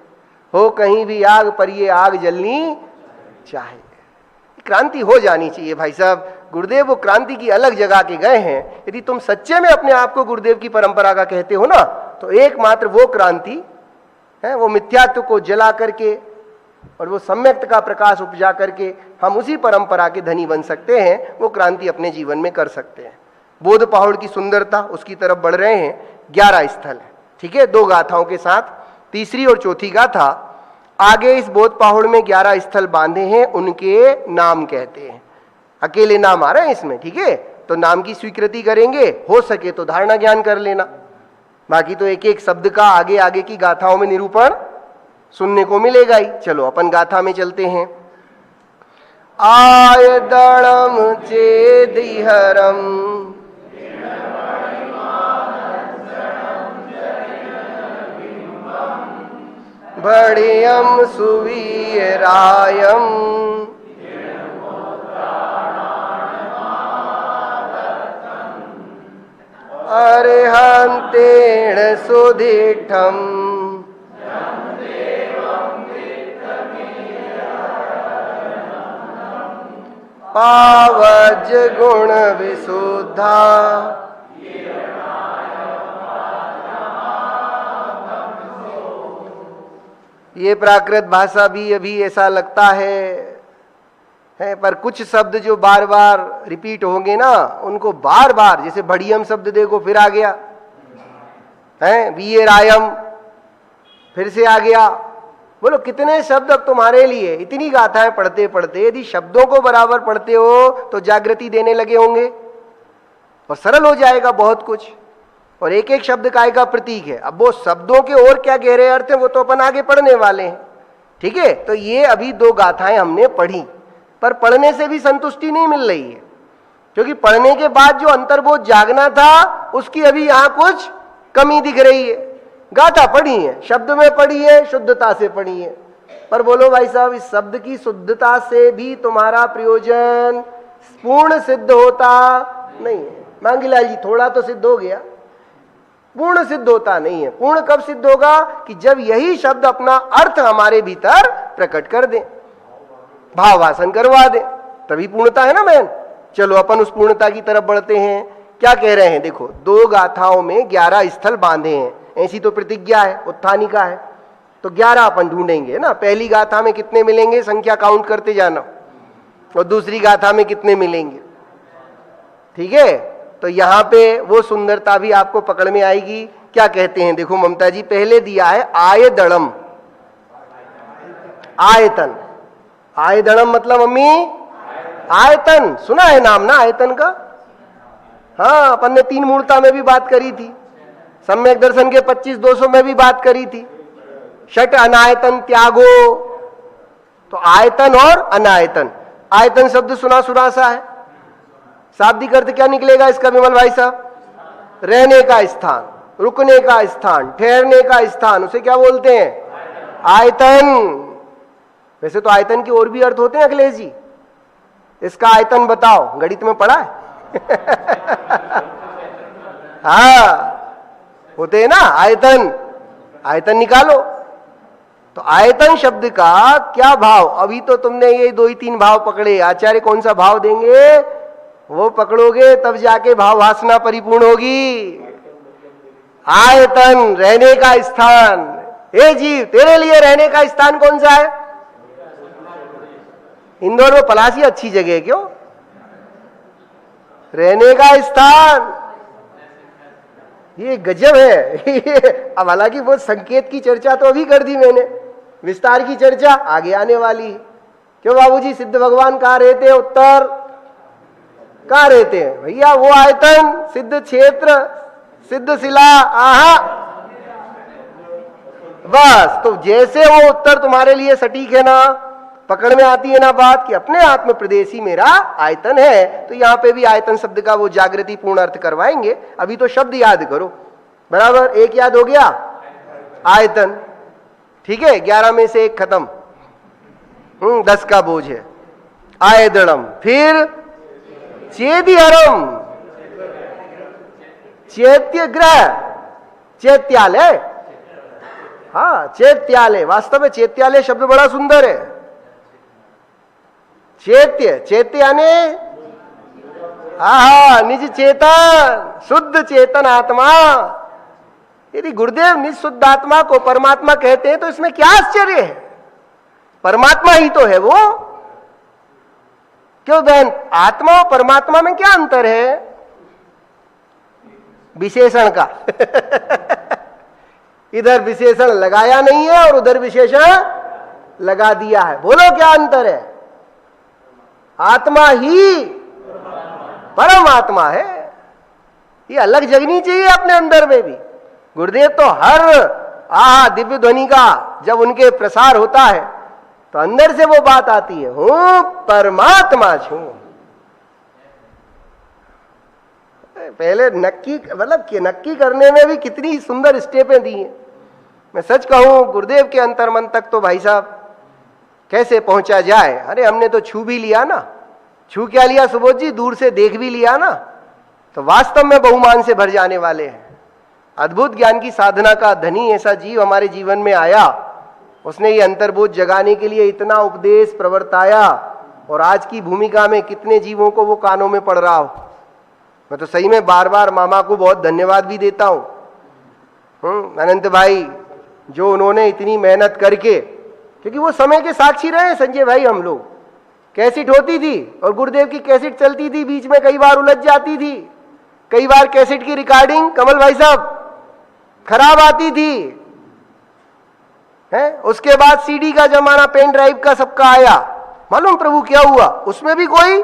[SPEAKER 1] हो कहीं भी आग पर ये आग जलनी चाहिए। क्रांति हो जानी चाहिए भाई साहब। गुरुदेव वो क्रांति की अलग जगह के गए हैं। यदि तुम सच्चे में अपने आप को गुरुदेव की परंपरा का कहते हो ना, तो एकमात्र वो क्रांति है, वो मिथ्यात्व को जला करके और वो सम्यक्त का प्रकाश उपजा करके हम उसी परंपरा के धनी बन सकते हैं। वो क्रांति अपने जीवन में कर सकते हैं। बोध पहाड़ की सुंदरता, उसकी तरफ बढ़ रहे हैं। 11 स्थल है, ठीक है, 2 गाथाओं के साथ। तीसरी और चौथी गाथा आगे इस बोध पहाड़ में 11 स्थल बांधे हैं, उनके नाम कहते हैं। अकेले नाम आ रहे हैं इसमें, ठीक है? तो नाम की स्वीकृति करेंगे, हो सके तो धारणा ज्ञान कर लेना, बाकी तो एक एक शब्द का आगे आगे की गाथाओं में निरूपण सुनने को मिलेगा ही। चलो अपन गाथा में चलते हैं। आय दणम चेदिहरम बढ़ियम सुवीरायम अर्हन्तेन सुधिष्ठम् पावज गुण विशुद्धा ये प्राकृत भाषा भी अभी ऐसा लगता है पर कुछ शब्द जो बार बार रिपीट होंगे ना, उनको बार बार, जैसे बढ़ियम शब्द देखो फिर आ गया है, वीरायम फिर से आ गया। बोलो कितने शब्द अब तुम्हारे लिए, इतनी गाथाएं पढ़ते पढ़ते यदि शब्दों को बराबर पढ़ते हो तो जागृति देने लगे होंगे और सरल हो जाएगा बहुत कुछ। और एक एक शब्द काय का प्रतीक है। अब वो शब्दों के और क्या गहरे अर्थ है वो तो अपन आगे पढ़ने वाले हैं, ठीक है। तो ये अभी 2 गाथाएं हमने पढ़ी, पर पढ़ने से भी संतुष्टि नहीं मिल रही है, क्योंकि पढ़ने के बाद जो अंतर्बोध जागना था उसकी अभी यहां कुछ कमी दिख रही है। गाथा पढ़ी है, शब्द में पढ़ी है, शुद्धता से पढ़ी है, पर बोलो भाई साहब इस शब्द की शुद्धता से भी तुम्हारा प्रयोजन पूर्ण सिद्ध होता नहीं है। मांगीलाल जी थोड़ा तो सिद्ध हो गया, पूर्ण सिद्ध होता नहीं है। पूर्ण कब सिद्ध होगा? कि जब यही शब्द अपना अर्थ हमारे भीतर प्रकट कर दे, भावासन करवा दे, तभी पूर्णता है ना बहन। चलो अपन उस पूर्णता की तरफ बढ़ते हैं। क्या कह रहे हैं देखो, 2 गाथाओं में 11 स्थल बांधे हैं, ऐसी तो प्रतिज्ञा है, उत्थानिका है, तो 11 अपन ढूंढेंगे ना। पहली गाथा में कितने मिलेंगे संख्या काउंट करते जाना, और दूसरी गाथा में कितने मिलेंगे, ठीक है। तो यहां पे वो सुंदरता भी आपको पकड़ में आएगी। क्या कहते हैं देखो ममता जी, पहले दिया है आयदड़म, आयतन। आयदड़म मतलब मम्मी आयतन, सुना है नाम ना आयतन का? हाँ, अपन ने 3 मूर्ता में भी बात करी थी, सम्यक दर्शन के 25-200 में भी बात करी थी। षट अनायतन त्यागो, तो आयतन और अनायतन। आयतन शब्द सुना सुना सा है, शाब्दिक अर्थ क्या निकलेगा इसका विमल भाई साहब? रहने का स्थान, रुकने का स्थान, ठहरने का स्थान, उसे क्या बोलते हैं? आयतन। वैसे तो आयतन के और भी अर्थ होते हैं अखिलेश जी, इसका आयतन बताओ, गणित में पढ़ा है? हाँ होते हैं ना आयतन, आयतन निकालो। तो आयतन शब्द का क्या भाव, अभी तो तुमने ये 2 ही 3 भाव पकड़े, आचार्य कौन सा भाव देंगे वो पकड़ोगे तब जाके भाव वासना परिपूर्ण होगी। आयतन रहने का स्थान। हे जीव, तेरे लिए रहने का स्थान कौन सा है? इंदौर में पलासी अच्छी जगह है, क्यों? रहने का स्थान, ये गजब है। अब हालांकि वो संकेत की चर्चा तो अभी कर दी मैंने, विस्तार की चर्चा आगे आने वाली। क्यों बाबूजी, सिद्ध भगवान कहाँ रहते हैं? उत्तर। कहाँ रहते हैं भैया? वो आयतन, सिद्ध क्षेत्र, सिद्ध शिला, आहा बस। तो जैसे वो उत्तर तुम्हारे लिए सटीक है ना, पकड़ में आती है ना बात, कि अपने आत्म प्रदेशी मेरा आयतन है, तो यहां पे भी आयतन शब्द का वो जागृति पूर्ण अर्थ करवाएंगे। अभी तो शब्द याद करो, बराबर। एक याद हो गया, आयतन, ठीक है। 11 में से 1 खत्म, 10 का बोझ है। आयदड़म, फिर चेदिहरम, चैत्य ग्रह, चैत्यालय। हाँ, चैत्यालय, वास्तव में चैत्यालय शब्द बड़ा सुंदर है। चैत्य, चैत्य यानी आहा निज चेतन, शुद्ध चेतन आत्मा। यदि गुरुदेव निज शुद्ध आत्मा को परमात्मा कहते हैं तो इसमें क्या आश्चर्य है? परमात्मा ही तो है वो। क्यों बहन, आत्मा और परमात्मा में क्या अंतर है? विशेषण का। इधर विशेषण लगाया नहीं है और उधर विशेषण लगा दिया है। बोलो क्या अंतर है? आत्मा ही परमात्मा है, ये अलग जगनी चाहिए अपने अंदर में भी। गुरुदेव तो हर दिव्य ध्वनि का जब उनके प्रसार होता है तो अंदर से वो बात आती है, हूं परमात्मा छू। पहले नक्की, मतलब कि नक्की करने में भी कितनी सुंदर स्टेपें दी हैं। मैं सच कहूं गुरुदेव के अंतर्मन तक तो भाई साहब कैसे पहुंचा जाए। अरे हमने तो छू भी लिया ना, छू क्या लिया सुबोध जी, दूर से देख भी लिया ना, तो वास्तव में बहुमान से भर जाने वाले हैं। अद्भुत ज्ञान की साधना का धनी ऐसा जीव हमारे जीवन में आया, उसने ये अंतर्बोध जगाने के लिए इतना उपदेश प्रवर्ताया, और आज की भूमिका में कितने जीवों को वो कानों में पड़ रहा हो। मैं तो सही में बार बार मामा को बहुत धन्यवाद भी देता हूं, अनंत भाई, जो उन्होंने इतनी मेहनत करके, क्योंकि वो समय के साक्षी रहे संजय भाई। हम लोग कैसेट होती थी और गुरुदेव की कैसेट चलती थी, बीच में कई बार उलझ जाती थी, कई बार कैसेट की रिकॉर्डिंग कमल भाई साहब खराब आती थी, है? उसके बाद सीडी का जमाना, पेन ड्राइव का सबका आया। मालूम प्रभु क्या हुआ, उसमें भी कोई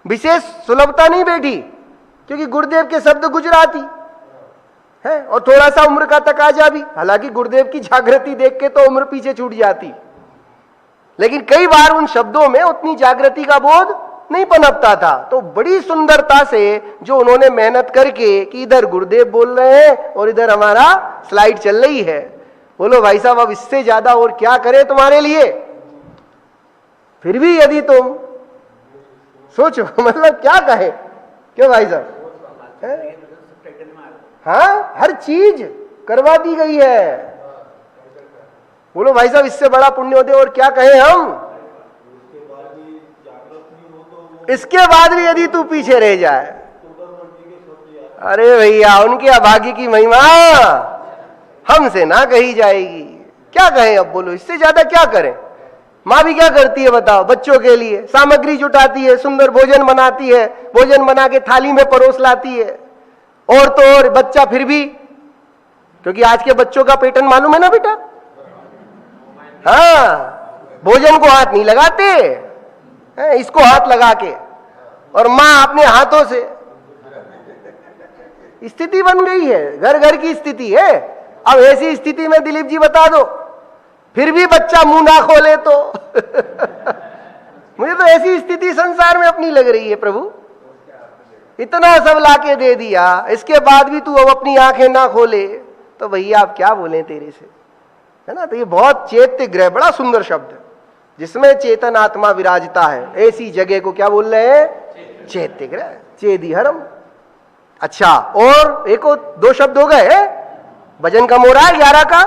[SPEAKER 1] विशेष सुलभता नहीं बैठी, क्योंकि गुरुदेव के शब्द गुजराती है और थोड़ा सा उम्र का तकाजा भी। हालांकि गुरुदेव की जागृति देख के तो उम्र पीछे छूट जाती, लेकिन कई बार उन शब्दों में उतनी जागृति का बोध नहीं पनपता था। तो बड़ी सुंदरता से जो उन्होंने मेहनत करके कि इधर गुरुदेव बोल रहे हैं और इधर हमारा स्लाइड चल रही है, बोलो भाई साहब अब इससे ज्यादा और क्या करें तुम्हारे लिए। फिर भी यदि तुम सोचो मतलब क्या कहे, क्यों भाई साहब, हाँ हर चीज करवा दी गई है। बोलो भाई साहब इससे बड़ा पुण्योदय और क्या कहे हम। इसके बाद भी यदि तू पीछे रह जाए, अरे भैया उनके अभागी की महिमा हमसे ना कही जाएगी। क्या कहें अब, बोलो इससे ज्यादा क्या करें। माँ भी क्या करती है बताओ, बच्चों के लिए सामग्री जुटाती है, सुंदर भोजन बनाती है, भोजन बना के थाली में परोस लाती है, और तो और बच्चा फिर भी, क्योंकि आज के बच्चों का पैटर्न मालूम है ना बेटा, हाँ भोजन को हाथ नहीं लगाते, इसको हाथ लगा के, और माँ अपने हाथों से। स्थिति बन गई है, घर घर की स्थिति है। अब ऐसी स्थिति में दिलीप जी बता दो, फिर भी बच्चा मुंह ना खोले तो मुझे तो ऐसी स्थिति संसार में अपनी लग रही है। प्रभु इतना सब लाके दे दिया, इसके बाद भी तू अब अपनी आंखें ना खोले तो भैया आप क्या बोलें तेरे से, है ना। तो ये बहुत चैत्य ग्रह, बड़ा सुंदर शब्द है, जिसमें चेतन आत्मा विराजता है, ऐसी जगह को क्या बोल रहे हैं, चैत्य ग्रह, चेदिहरम। अच्छा, और एक और दो शब्द हो गए, वजन कम हो रहा है 11 का,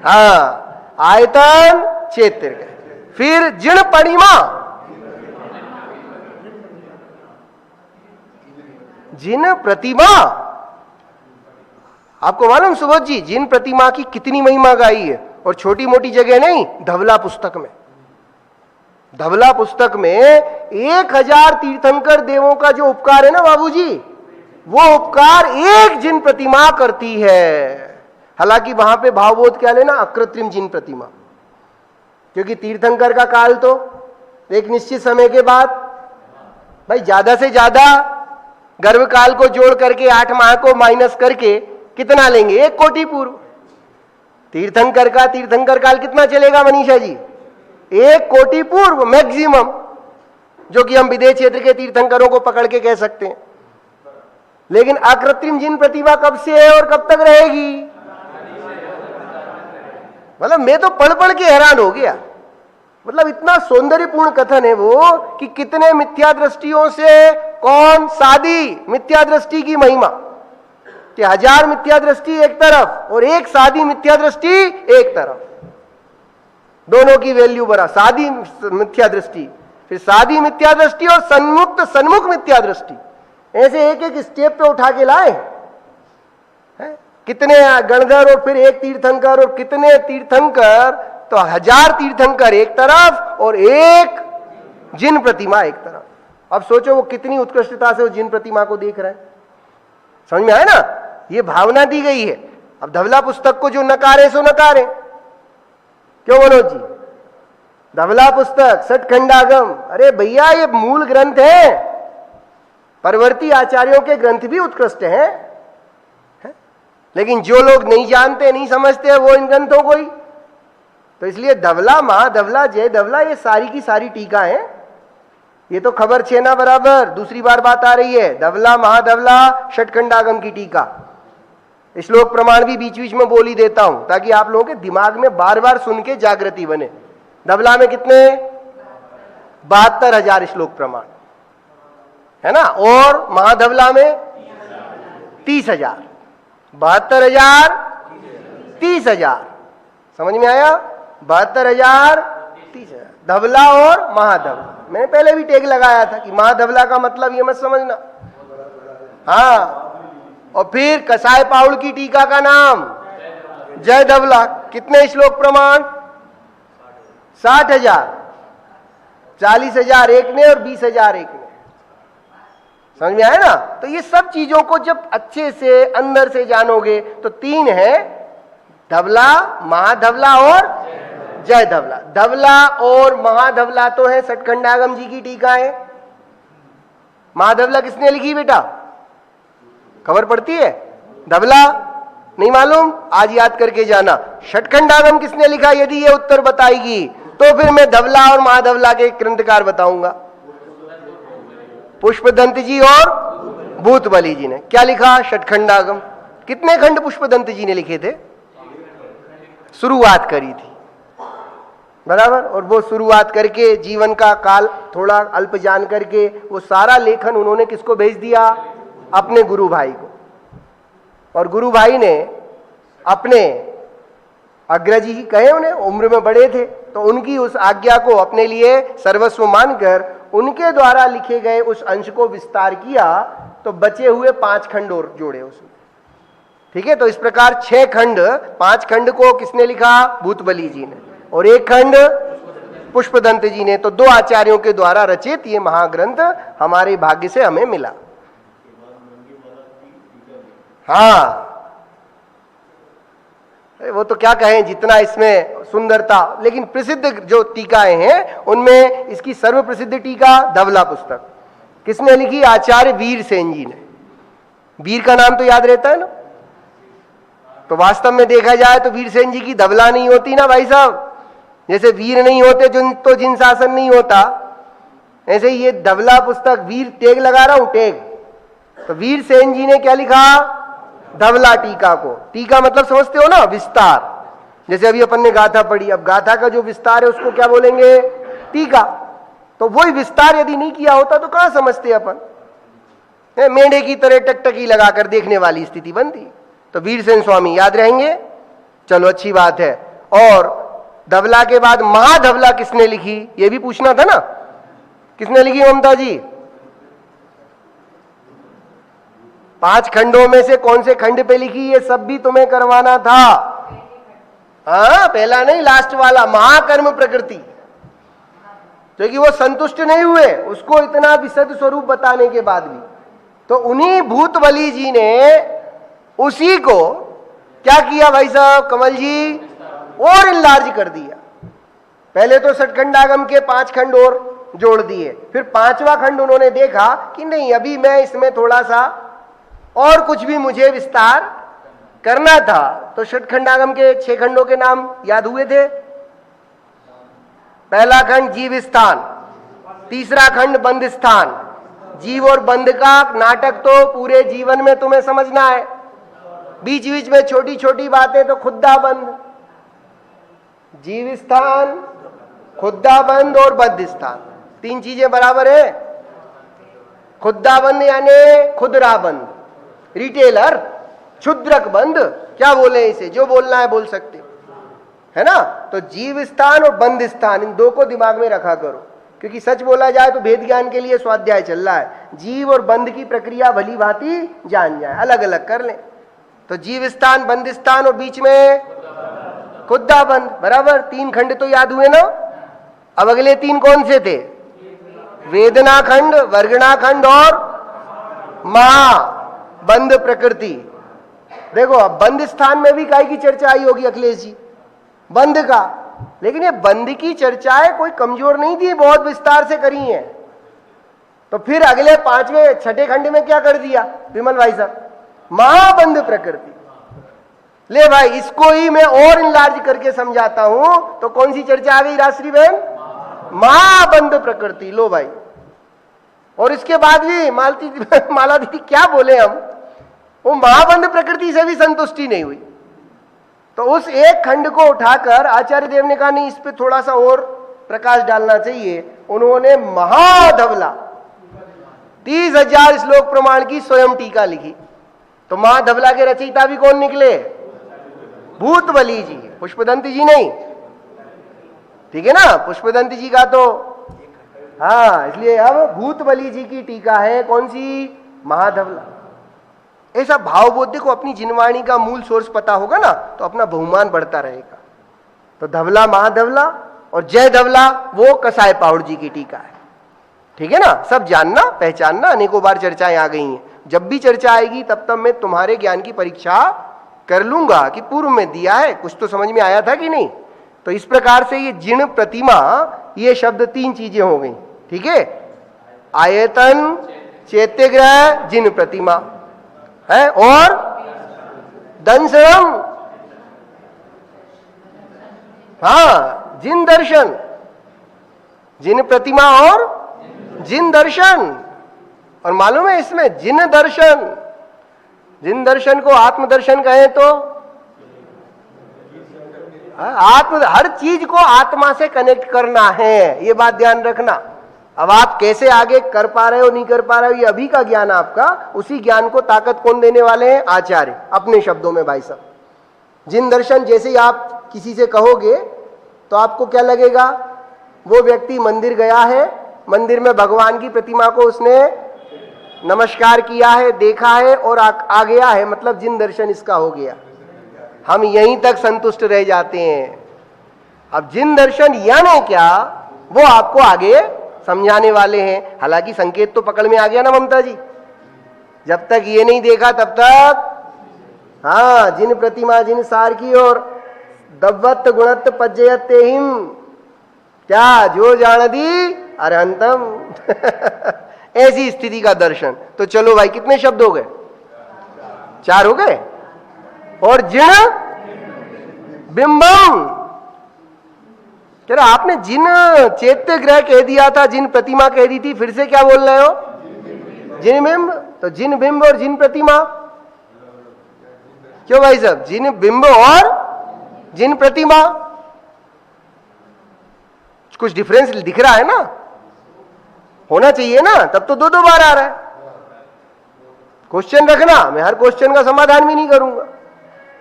[SPEAKER 1] हाँ आयतन चैत्य ग्रह। फिर जिन परिमा, जिन प्रतिमा, आपको मालूम सुबोध जी जिन प्रतिमा की कितनी महिमा गाई है, और छोटी मोटी जगह नहीं, धवला पुस्तक में, धवला पुस्तक में 1000 तीर्थंकर देवों का जो उपकार है ना बाबूजी, वो उपकार एक जिन प्रतिमा करती है। हालांकि वहां पे भावबोध क्या लेना, अकृत्रिम जिन प्रतिमा, क्योंकि तीर्थंकर का काल तो एक निश्चित समय के बाद, भाई ज्यादा से ज्यादा गर्भकाल को जोड़ करके 8 माह को माइनस करके कितना लेंगे, 1 कोटि पूर्व। तीर्थंकर का तीर्थंकर काल कितना चलेगा मनीषा जी, 1 कोटि पूर्व मैक्सिमम, जो कि हम विदेश क्षेत्र के तीर्थंकरों को पकड़ के कह सकते हैं। लेकिन अकृत्रिम जिन प्रतिमा कब से है और कब तक रहेगी, मतलब मैं तो पढ़ पढ़ के हैरान हो गया। मतलब इतना सौंदर्यपूर्ण कथन है वो कि कितने मिथ्या दृष्टियों से, कौन सादी मिथ्या दृष्टि की महिमा, कि 1000 मिथ्या दृष्टि एक तरफ और एक सादी मिथ्या दृष्टि एक तरफ, दोनों की वैल्यू बड़ा। सादी मिथ्या दृष्टि, फिर सादी मिथ्या दृष्टि और सन्मुख मिथ्या दृष्टि, ऐसे एक एक स्टेप पे उठा के लाए हैं। कितने गणधर और फिर एक तीर्थंकर, और कितने तीर्थंकर, तो 1000 तीर्थंकर एक तरफ और एक जिन प्रतिमा एक तरफ। अब सोचो वो कितनी उत्कृष्टता से वो जिन प्रतिमा को देख रहे हैं। समझ में आया ना, ये भावना दी गई है। अब धवला पुस्तक को जो नकारे सो नकारे, क्यों मनोज जी, धवला पुस्तक सठखंडागम, अरे भैया ये मूल ग्रंथ है, परवर्ती आचार्यों के ग्रंथ भी उत्कृष्ट हैं, लेकिन जो लोग नहीं जानते, नहीं समझते वो इन ग्रंथों को ही, तो इसलिए धवला, महाधवला, जय धवला, ये सारी की सारी टीका है। ये तो खबर छेना बराबर दूसरी बार बात आ रही है, धवला महाधवला षटखंडागम की टीका। श्लोक प्रमाण भी बीच बीच में बोल ही देता हूं ताकि आप लोगों के दिमाग में बार बार सुन के जागृति बने। धबला में कितने? 72,000 श्लोक प्रमाण है ना, और महाधबला में 30,000। 72,000 30,000, समझ में आया? 72,000 30,000 धबला और महाधबला। मैंने पहले भी टैग लगाया था कि महाधबला का मतलब ये मत समझना। हाँ, और फिर कसाय पाउल की टीका का नाम जय धबला। कितने श्लोक प्रमाण? 60,000, 40,000 एक ने और 20,000 एक ने। समझ में आया ना? तो ये सब चीजों को जब अच्छे से अंदर से जानोगे तो 3 है, धबला, महाधबला और जय धबला। धबला और महाधबला तो है सटखंडागम जी की टीका है। महाधबला किसने लिखी बेटा? खबर पड़ती है? धबला नहीं मालूम? आज याद करके जाना। षटखंडागम किसने लिखा? यदि ये उत्तर बताएगी तो फिर मैं धबला और महाधबला के ग्रंथकार बताऊंगा। पुष्पदंत जी और भूतबली जी ने क्या लिखा? षटखंडागम। कितने खंड पुष्पदंत जी ने लिखे थे? शुरुआत करी थी, बराबर। और वो शुरुआत करके जीवन का काल थोड़ा अल्प जान करके वो सारा लेखन उन्होंने किसको भेज दिया? अपने गुरु भाई को। और गुरु भाई ने अपने अग्रजी ही कहे, उन्हें उम्र में बड़े थे, तो उनकी उस आज्ञा को अपने लिए सर्वस्व मानकर उनके द्वारा लिखे गए उस अंश को विस्तार किया, तो बचे हुए 5 खंड और जोड़े उसमें। ठीक है, तो इस प्रकार 6 खंड, 5 खंड को किसने लिखा? भूतबली जी ने, और 1 खंड पुष्पदंत जी ने। तो 2 आचार्यों के द्वारा रचित ये महाग्रंथ हमारे भाग्य से हमें मिला। हाँ, वो तो क्या कहें, जितना इसमें सुंदरता। लेकिन प्रसिद्ध जो टीकाएं हैं उनमें इसकी सर्व प्रसिद्ध टीका धबला पुस्तक किसने लिखी? आचार्य वीरसेन जी ने। वीर का नाम तो याद रहता है ना, तो वास्तव में देखा जाए तो वीरसेन जी की धबला नहीं होती ना भाई साहब। जैसे वीर नहीं होते तो जिन शासन नहीं होता, ऐसे ही ये धबला पुस्तक, वीर टैग लगा रहा हूं, टैग। तो वीरसेन जी ने क्या लिखा? धबला टीका को। टीका मतलब समझते हो ना, विस्तार। जैसे अभी अपन ने गाथा पढ़ी, अब गाथा का जो विस्तार है उसको क्या बोलेंगे? टीका। तो वही विस्तार यदि नहीं किया होता तो कहां समझते अपन? मेंढे की तरह टकटकी लगाकर देखने वाली स्थिति बनती। तो वीरसेन स्वामी याद रहेंगे, चलो अच्छी बात है। और धबला के बाद महाधबला किसने लिखी? ये भी पूछना था ना, किसने लिखी ममता जी? 5 खंडों में से कौन से खंड पे लिखी? ये सब भी तुम्हें करवाना था। हाँ, पहला नहीं, लास्ट वाला, महाकर्म प्रकृति। क्योंकि वो संतुष्ट नहीं हुए उसको इतना विशद स्वरूप बताने के बाद भी, तो उन्हीं भूतबली जी ने उसी को क्या किया भाई साहब कमल जी? और इनलार्ज कर दिया। पहले तो सटखंडागम के 5 खंड और जोड़ दिए, फिर 5वां खंड उन्होंने देखा कि नहीं, अभी मैं इसमें थोड़ा सा और कुछ भी मुझे विस्तार करना था। तो षटखंडागम के 6 खंडों के नाम याद हुए थे? पहला खंड जीव स्थान, तीसरा खंड बंद स्थान। जीव और बंद का नाटक तो पूरे जीवन में तुम्हें समझना है। बीच बीच में छोटी छोटी बातें तो खुद्दा बंद, जीव स्थान, खुद्दा बंद और बद्ध स्थान, 3 चीजें बराबर है। खुद्दा बंद यानी खुदरा बंद, रिटेलर, क्षुद्रक बंद, क्या बोले इसे, जो बोलना है बोल सकते है ना। तो जीव स्थान और बंद स्थान, इन 2 को दिमाग में रखा करो, क्योंकि सच बोला जाए तो भेद ज्ञान के लिए स्वाध्याय चल रहा है। जीव और बंद की प्रक्रिया भली भांति जान जाए, अलग अलग कर लें। तो जीव स्थान, बंद स्थान और बीच में खुद्दा बंद, बराबर। 3 खंड तो याद हुए ना। अब अगले 3 कौन से थे? वेदना खंड, वर्गणा खंड और बंद प्रकृति। देखो, अब बंद स्थान में भी काय की चर्चा आई होगी अखिलेश जी, बंद का। लेकिन ये बंद की चर्चाएं कोई कमजोर नहीं थी, बहुत विस्तार से करी हैं। तो फिर अगले 5वें 6ठे खंड में क्या कर दिया विमल भाई साहब? महाबंद प्रकृति। ले भाई, इसको ही मैं और इनलार्ज करके समझाता हूं, तो कौन सी चर्चा आ गई राश्री बहन? महाबंद प्रकृति। लो भाई, और इसके बाद भी माला दीदी क्या बोले हम? वो महाबंध प्रकृति से भी संतुष्टि नहीं हुई। तो उस एक खंड को उठाकर आचार्य देव ने कहा नहीं, इस पे थोड़ा सा और प्रकाश डालना चाहिए। उन्होंने महाधवला 30,000 श्लोक प्रमाण की स्वयं टीका लिखी। तो महाधवला के रचयिता भी कौन निकले? भूतबली जी, पुष्पदंत जी नहीं, ठीक है ना। पुष्पदंत जी का तो हाँ, इसलिए अब भूतबली जी की टीका है कौन सी? महाधवला। ऐसा भावबोध्य को अपनी जिनवाणी का मूल सोर्स पता होगा ना, तो अपना बहुमान बढ़ता रहेगा। तो धवला महाधवला और जय धवला वो कसाय पाहुड़ जी की टीका है, ठीक है ना। सब जानना पहचानना, अनेकों बार चर्चाएं आ गई हैं। जब भी चर्चा आएगी तब तब मैं तुम्हारे ज्ञान की परीक्षा कर लूंगा कि पूर्व में दिया है, कुछ तो समझ में आया था कि नहीं। तो इस प्रकार से ये जिन प्रतिमा, ये शब्द 3 चीजें हो गई, ठीक है। आयतन, चैत्यग्रह, जिन प्रतिमा है, और दंसरम, हाँ, जिन दर्शन, जिन प्रतिमा और जिन दर्शन। और मालूम है इसमें जिन दर्शन, जिन दर्शन को आत्मदर्शन कहें तो हर चीज को आत्मा से कनेक्ट करना है, ये बात ध्यान रखना। अब आप कैसे आगे कर पा रहे हो नहीं कर पा रहे हो, ये अभी का ज्ञान आपका, उसी ज्ञान को ताकत कौन देने वाले हैं? आचार्य, अपने शब्दों में भाई साहब। जिन दर्शन जैसे ही आप किसी से कहोगे तो आपको क्या लगेगा? वो व्यक्ति मंदिर गया है, मंदिर में भगवान की प्रतिमा को उसने नमस्कार किया है, देखा है और आ गया है, मतलब जिन दर्शन इसका हो गया। हम यहीं तक संतुष्ट रह जाते हैं। अब जिन दर्शन यानी क्या, वो आपको आगे समझाने वाले हैं। हालांकि संकेत तो पकड़ में आ गया ना ममता जी, जब तक ये नहीं देखा तब तक हाँ, जिन प्रतिमा जिन सार की और दव्वत गुणत पज्जयत हिम, क्या जो जान दी अरहंतम ऐसी स्थिति का दर्शन। तो चलो भाई, कितने शब्द हो गए? 4 हो गए। और जिन बिंबम, कह रहा आपने जिन चैत्य ग्रह कह दिया था, जिन प्रतिमा कह दी थी, फिर से क्या बोल रहे हो? जिन बिंब। तो जिन बिंब और जिन प्रतिमा क्यों भाई साहब? जिन बिंब और जिन प्रतिमा, कुछ डिफरेंस दिख रहा है ना, होना चाहिए ना, तब तो 2 बार आ रहा है। क्वेश्चन रखना, मैं हर क्वेश्चन का समाधान भी नहीं करूंगा।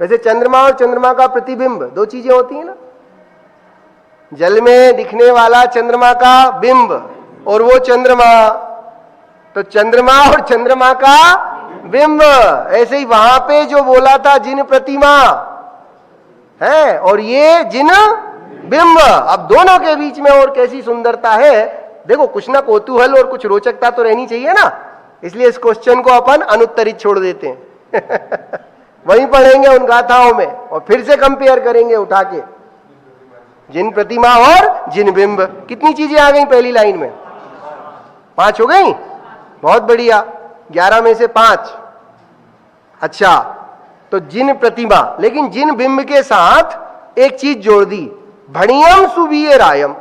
[SPEAKER 1] वैसे चंद्रमा और चंद्रमा का प्रतिबिंब 2 चीजें होती है ना, जल में दिखने वाला चंद्रमा का बिंब और वो चंद्रमा, तो चंद्रमा और चंद्रमा का बिंब। ऐसे ही वहां पे जो बोला था जिन प्रतिमा है और ये जिन बिंब, अब दोनों के बीच में और कैसी सुंदरता है। देखो, कुछ ना कौतूहल और कुछ रोचकता तो रहनी चाहिए ना, इसलिए इस क्वेश्चन को अपन अनुत्तरित छोड़ देते हैं वहीं पढ़ेंगे उन गाथाओं में और फिर से कंपेयर करेंगे उठा के जिन प्रतिमा और जिन बिंब। कितनी चीजें आ गई पहली लाइन में? 5 हो गई, बहुत बढ़िया। 11 में से 5। अच्छा, तो जिन प्रतिमा, लेकिन जिन बिंब के साथ एक चीज जोड़ दी, भणियम सुवीरायम।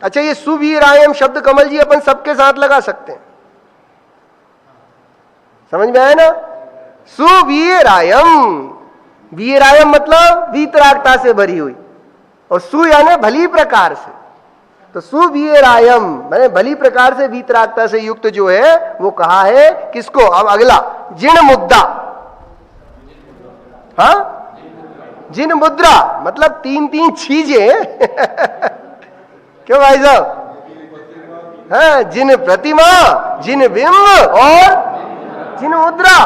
[SPEAKER 1] अच्छा, ये सुवीरायम शब्द कमल जी अपन सबके साथ लगा सकते हैं, समझ में आया ना? सुवीरायम, वीरायम मतलब वीतरागता से भरी हुई, और सु यानी भली प्रकार से। तो सुवीरायम मैंने भली प्रकार से वीतरागता से युक्त जो है वो कहा है किसको? अब अगला जिन मुद्दा, हाँ, जिन मुद्रा मतलब 3 चीजें क्यों भाई साहब? हाँ, जिन प्रतिमा, जिन बिंब और जिन मुद्रा।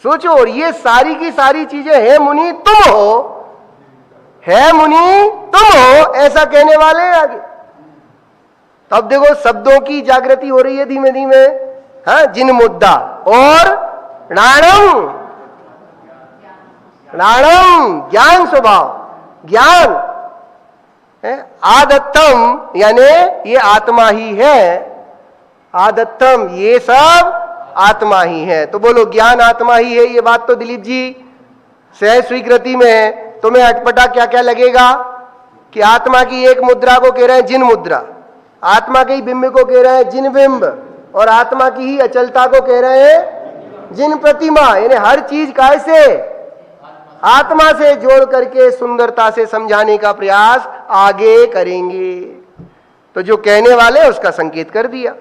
[SPEAKER 1] सोचो, और ये सारी की सारी चीजें है मुनि तुम हो, है मुनि तुम हो, ऐसा कहने वाले हैं आगे। तब देखो शब्दों की जागृति हो रही है धीमे धीमे। हाँ, जिन मुद्दा और णाणम, णाणम ज्ञान स्वभाव, ज्ञान है। आदत्तम यानी ये आत्मा ही है, आदत्तम ये सब आत्मा ही है। तो बोलो ज्ञान आत्मा ही है, ये बात तो दिलीप जी सहज स्वीकृति में है। तुम्हें अटपटा क्या क्या लगेगा कि आत्मा की एक मुद्रा को कह रहे हैं जिन मुद्रा, आत्मा के ही बिंब को कह रहे हैं जिन बिंब, और आत्मा की ही अचलता को कह रहे हैं जिन प्रतिमा। यानी हर चीज कैसे आत्मा से जोड़ करके सुंदरता से समझाने का प्रयास आगे करेंगे। तो जो कहने वाले उसका संकेत कर दिया,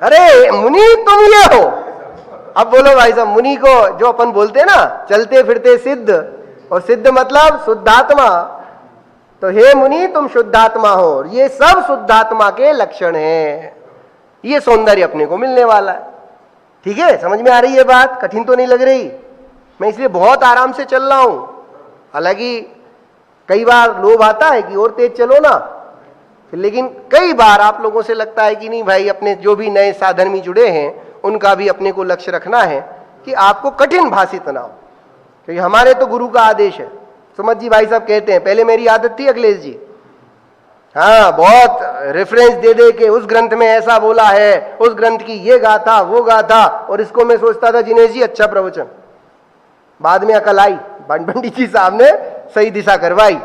[SPEAKER 1] अरे मुनि तुम ये हो। अब बोलो भाई साहब, मुनि को जो अपन बोलते हैं ना, चलते फिरते सिद्ध, और सिद्ध मतलब शुद्धात्मा। तो हे मुनि तुम शुद्धात्मा हो, ये सब शुद्धात्मा के लक्षण हैं। ये सौंदर्य अपने को मिलने वाला है। ठीक है, समझ में आ रही है बात? कठिन तो नहीं लग रही? मैं इसलिए बहुत आराम से चल रहा हूं। हालांकि कई बार लोभ आता है कि और तेज चलो ना, लेकिन कई बार आप लोगों से लगता है कि नहीं भाई, अपने जो भी नए साधन में जुड़े हैं उनका भी अपने को लक्ष्य रखना है कि आपको कठिन भाषित ना हो, क्योंकि हमारे तो गुरु का आदेश है। सुमत जी भाई साहब कहते हैं, पहले मेरी आदत थी अखिलेश जी, हाँ, बहुत रेफरेंस दे दे के उस ग्रंथ में ऐसा बोला है, उस ग्रंथ की ये गाथा वो गाथा, और इसको मैं सोचता था जिनेश जी अच्छा प्रवचन। बाद में अकल आई, पंडित जी साहब ने सही दिशा करवाई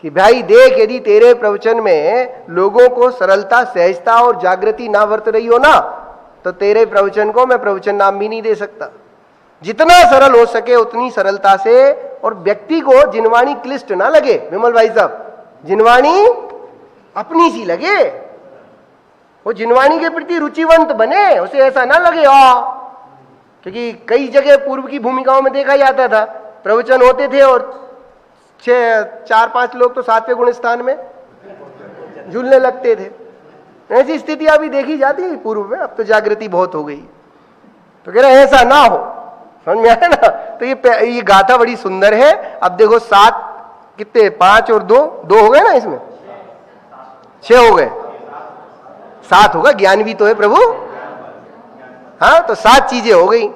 [SPEAKER 1] कि भाई देख, यदि तेरे प्रवचन में लोगों को सरलता, सहजता और जागृति ना वर्त रही हो ना, तो तेरे प्रवचन को मैं प्रवचन नाम भी नहीं दे सकता। जितना सरल हो सके उतनी सरलता से, और व्यक्ति को जिनवाणी क्लिष्ट ना लगे। विमल भाई साहब, जिनवाणी अपनी सी लगे, वो जिनवाणी के प्रति रुचिवंत बने, उसे ऐसा ना लगे क्योंकि कई जगह पूर्व की भूमिकाओं में देखा जाता था, प्रवचन होते थे और 4-5 लोग तो 7वें गुण स्थान में झूलने लगते थे। ऐसी स्थितियां भी देखी जाती है पूर्व में। अब तो जागृति बहुत हो गई, तो कह रहे ऐसा ना हो। समझ में आया ना? तो ये गाथा बड़ी सुंदर है। अब देखो 7 कितने, 5 और 2 हो गए ना, इसमें 6 हो गए, 7 होगा, ज्ञान भी तो है प्रभु। हाँ, तो 7 चीजें हो गई।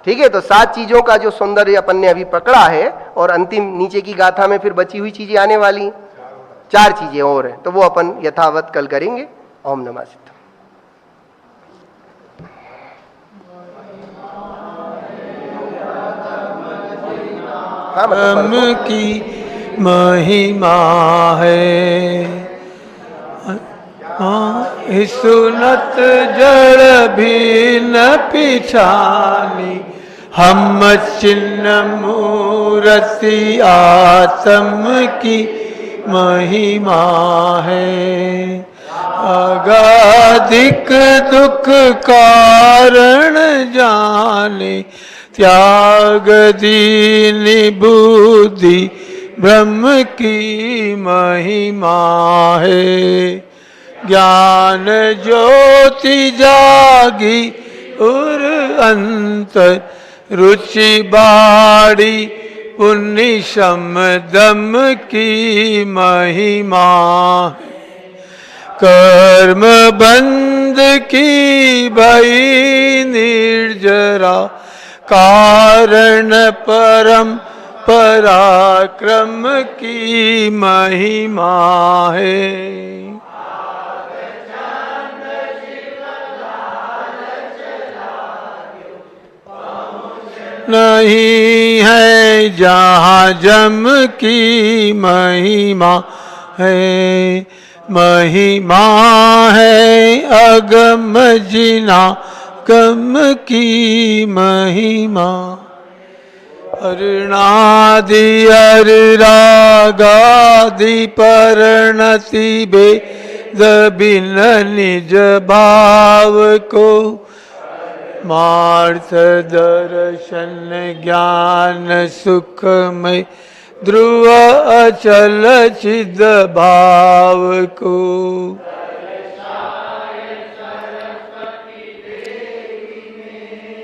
[SPEAKER 1] ठीक है, तो 7 चीजों का जो सौंदर्य अपन ने अभी पकड़ा है, और अंतिम नीचे की गाथा में फिर बची हुई चीजें आने वाली 4 चीजें और हैं, तो वो अपन यथावत कल करेंगे। ओम नमः शिवाय।
[SPEAKER 2] हम की महिमा है, सुनत जड़ भी न पिछानी, हम चिन्ह मूर्ति आत्म की महिमा है। अगाधिक दुख कारण जाने, त्याग दीनी बुद्धि ब्रह्म की महिमा है। ज्ञान ज्योति जागी और अंतर, रुचि बाड़ी पुण्य शम दम की महिमा है। कर्म बंध की भई निर्जरा, कारण परम पराक्रम की महिमा है। नहीं है जहाँ जम की महिमा है, महिमा है अगम जिना कम की महिमा। अरुणादि अरुरागादि परिणति भेद बिन निज भाव को, मार्थ दर्शन ज्ञान सुखमय ध्रुव अचल चिद भाव को।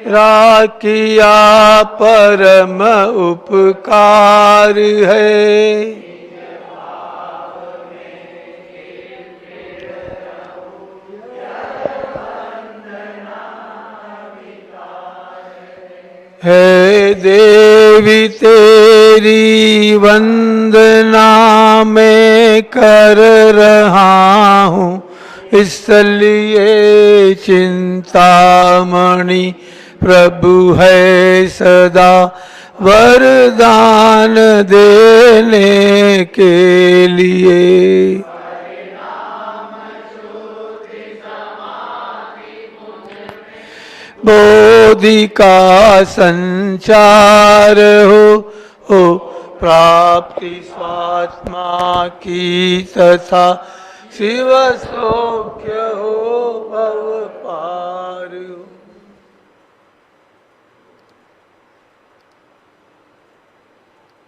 [SPEAKER 2] राखिया परम उपकार है, हे देवी तेरी वंदना मैं कर रहा हूँ, इसलिए चिंतामणि प्रभु है सदा वरदान देने के लिए। बोधि का संचार हो प्राप्ति स्वात्मा की तथा शिव सौख्य हो।